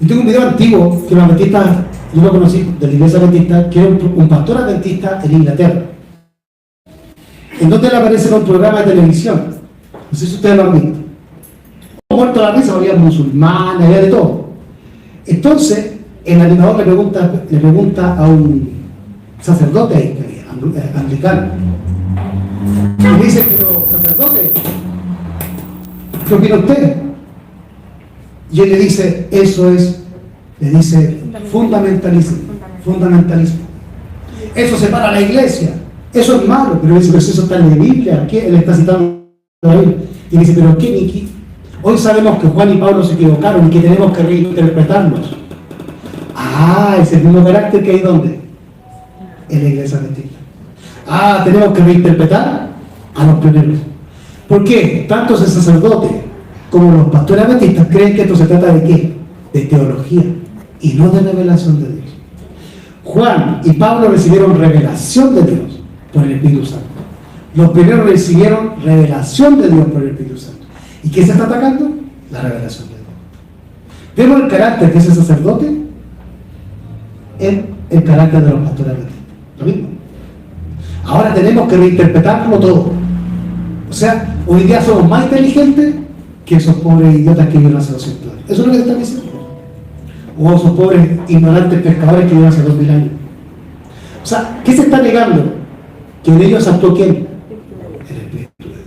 Yo tengo un video antiguo que los adventistas, yo lo conocí de la iglesia adventista, que era un pastor adventista en Inglaterra, en donde él aparece en un programa de televisión. No sé si ustedes lo han visto. Muerto a la risa, había musulmanes, había de todo. Entonces, el animador le pregunta a un sacerdote ahí, anglicano. Y le dice, pero sacerdote, ¿qué opina usted? Y él le dice, eso es, le dice, fundamentalismo. Eso separa a la iglesia. Eso es malo, pero dice, pero eso está en la Biblia. ¿Qué? Él está citando la Biblia. Y dice, pero ¿qué, Niki? Hoy sabemos que Juan y Pablo se equivocaron y que tenemos que reinterpretarlos. Ah, es el mismo carácter que hay ¿dónde? En la iglesia adventista. Ah, tenemos que reinterpretar a los primeros. ¿Por qué? Tanto el sacerdote como los pastores adventistas creen que esto se trata de ¿qué? De teología y no de revelación de Dios. Juan y Pablo recibieron revelación de Dios. por el Espíritu Santo. Los primeros recibieron revelación de Dios por el Espíritu Santo. Y los posteriores recibieron revelación de Dios por el Espíritu Santo. Por el Espíritu Santo. Por el Espíritu Santo. Por el Espíritu Santo. Por el Espíritu Santo. Por el Espíritu Santo. ¿Y qué se está atacando? La revelación de Dios. Vemos el carácter de ese sacerdote en el carácter de los pastores adventistas. Lo mismo. Ahora tenemos que reinterpretarlo todo. O sea, hoy día somos más inteligentes que esos pobres idiotas que viven hace 200 años. Eso es lo que te están diciendo. O esos pobres ignorantes pescadores que viven hace 2000 años. O sea, ¿qué se está negando? Que en ellos actuó ¿quién? El Espíritu de Dios.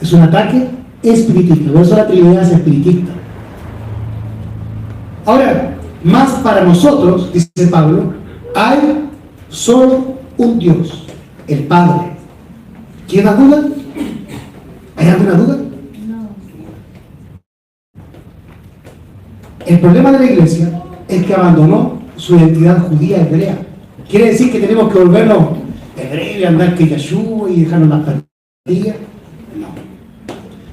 Es un ataque espiritista. Por eso la Trinidad es espiritista. Ahora, más para nosotros, dice Pablo, hay solo un Dios, el Padre. ¿Quién da duda? ¿Hay alguna duda? El problema de la iglesia es que abandonó su identidad judía hebrea. ¿Quiere decir que tenemos que volvernos hebreos y andar que Yahshua y dejarnos las plantillas? No.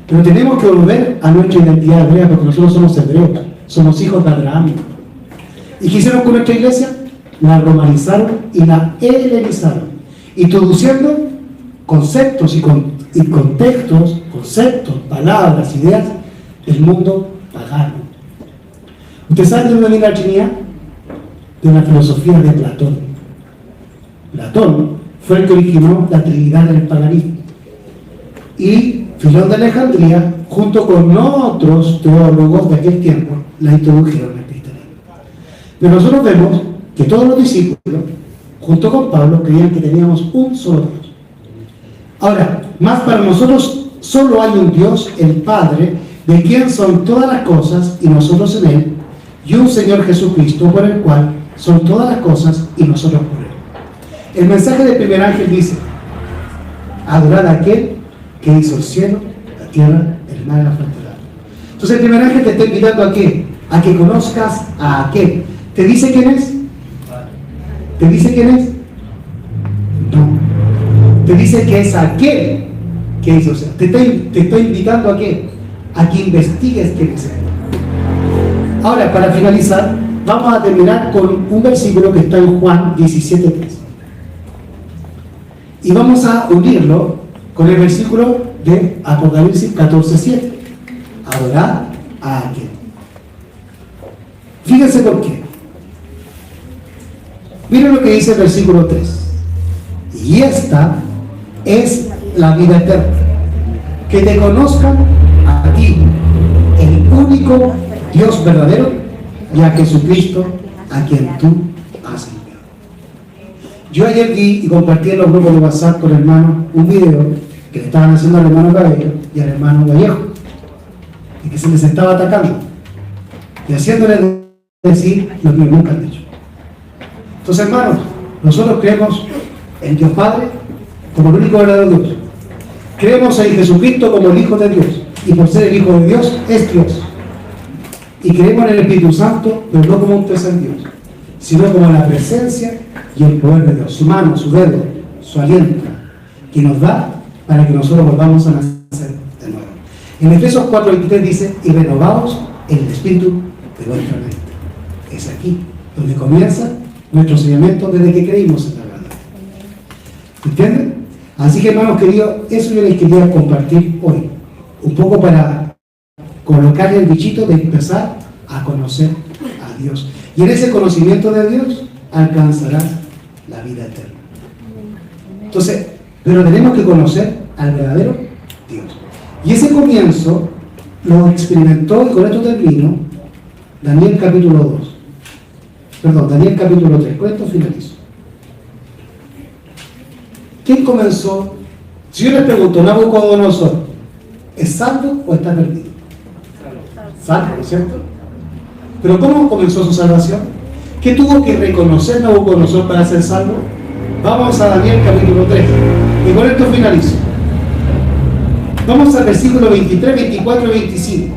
Pero tenemos que volver a nuestra identidad hebrea porque nosotros somos hebreos, somos hijos de Abraham. ¿Y qué hicieron con nuestra iglesia? La romanizaron y la helenizaron, introduciendo conceptos y contextos, conceptos, palabras, ideas del mundo pagano. ¿Usted sabe de dónde viene la Trinidad? De la filosofía de Platón. Platón fue el que originó la Trinidad del paganismo. Y Filón de Alejandría, junto con otros teólogos de aquel tiempo, la introdujeron al cristianismo. Pero nosotros vemos que todos los discípulos, junto con Pablo, creían que teníamos un solo Dios. Ahora, más para nosotros solo hay un Dios, el Padre, de quien son todas las cosas y nosotros en Él, y un Señor Jesucristo por el cual son todas las cosas y nosotros por Él. El mensaje del primer ángel dice: adorad a aquel que hizo el cielo, la tierra, el mar y la frontera. Entonces el primer ángel te está invitando a qué? A que conozcas a aquel. ¿Te dice quién es? ¿Te dice quién es? No. Te dice que es aquel que hizo el cielo. Te está invitando a qué? A que investigues quién es Él. Ahora, para finalizar, vamos a terminar con un versículo que está en Juan 17:3. Y vamos a unirlo con el versículo de Apocalipsis 14:7. Adorad a aquel. Fíjense por qué. Miren lo que dice el versículo 3. Y esta es la vida eterna, que te conozcan a ti, el único Dios verdadero, y a Jesucristo, a quien tú has enviado. Yo ayer vi y compartí en los grupos de WhatsApp con hermanos un video que le estaban haciendo al hermano Cabello y al hermano Vallejo, y que se les estaba atacando y haciéndoles decir lo que nunca han dicho. Entonces, hermanos, nosotros creemos en Dios Padre como el único verdadero Dios. Creemos en Jesucristo como el Hijo de Dios, y por ser el Hijo de Dios es Dios. Y creemos en el Espíritu Santo, pero no como un tercer Dios, sino como la presencia y el poder de Dios, su mano, su dedo, su aliento, que nos da para que nosotros volvamos a nacer de nuevo. En Efesios 4:23 dice: y renovaos en el espíritu de vuestra mente. Es aquí donde comienza nuestro seguimiento desde que creímos en la verdad. ¿Entienden? Así que, hermanos queridos, eso yo les quería compartir hoy, un poco para colocarle el bichito de empezar a conocer a Dios. Y en ese conocimiento de Dios alcanzarás la vida eterna. Entonces, pero tenemos que conocer al verdadero Dios. Y ese comienzo lo experimentó, y con esto termino, Daniel capítulo 2. Perdón, Daniel capítulo 3. Con esto finalizo. ¿Quién comenzó? Si yo les pregunto, Nabucodonosor, ¿es salvo o está perdido? Salvo, ¿no es cierto? Pero ¿cómo comenzó su salvación? ¿Qué tuvo que reconocer Nabucodonosor para ser salvo? Vamos a Daniel capítulo 3. Y con esto finalizo. Vamos al versículo 23, 24 y 25.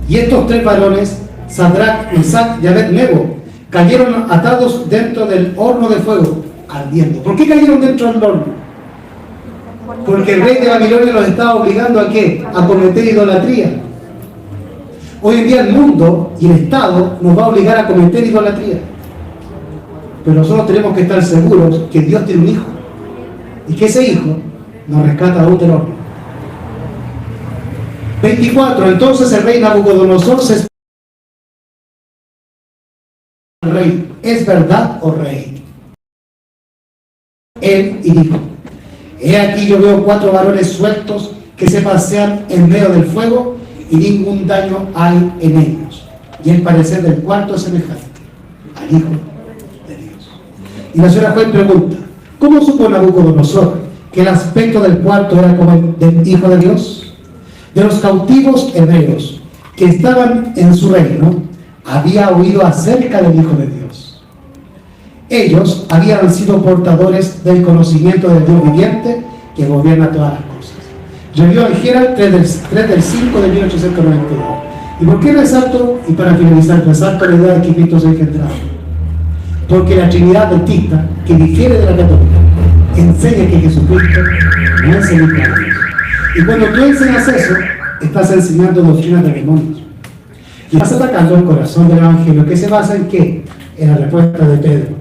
Y estos tres varones, Sadrach, Mesach y Abed-nego, cayeron atados dentro del horno de fuego, ardiendo. ¿Por qué cayeron dentro del horno? Porque el rey de Babilonia los estaba obligando ¿a qué? A cometer idolatría. Hoy en día el mundo y el Estado nos va a obligar a cometer idolatría. Pero nosotros tenemos que estar seguros que Dios tiene un hijo, y que ese hijo nos rescata aún del horno. 24. Entonces el rey Nabucodonosor se rey, ¿es verdad, oh rey? Él y dijo: he aquí yo veo 4 varones sueltos que se pasean en medio del fuego y ningún daño hay en ellos. Y el parecer del cuarto es semejante al Hijo de Dios. Y la señora juez pregunta: ¿cómo supo Nabucodonosor que el aspecto del cuarto era como el del Hijo de Dios? De los cautivos hebreos que estaban en su reino, había oído acerca del Hijo de Dios. Ellos habían sido portadores del conocimiento del Dios viviente que gobierna todas las cosas. Llovió en Gerald 3 del 5 de 1892. ¿Y por qué resalto? Y para finalizar, resalto la idea de que Cristo se ha engendrado. Porque la Trinidad Adventista, que difiere de la católica, enseña que Jesucristo no es el Hijo de Dios. Y cuando tú enseñas eso, estás enseñando doctrinas de demonios. Y estás atacando el corazón del Evangelio, que se basa en ¿qué? En la respuesta de Pedro.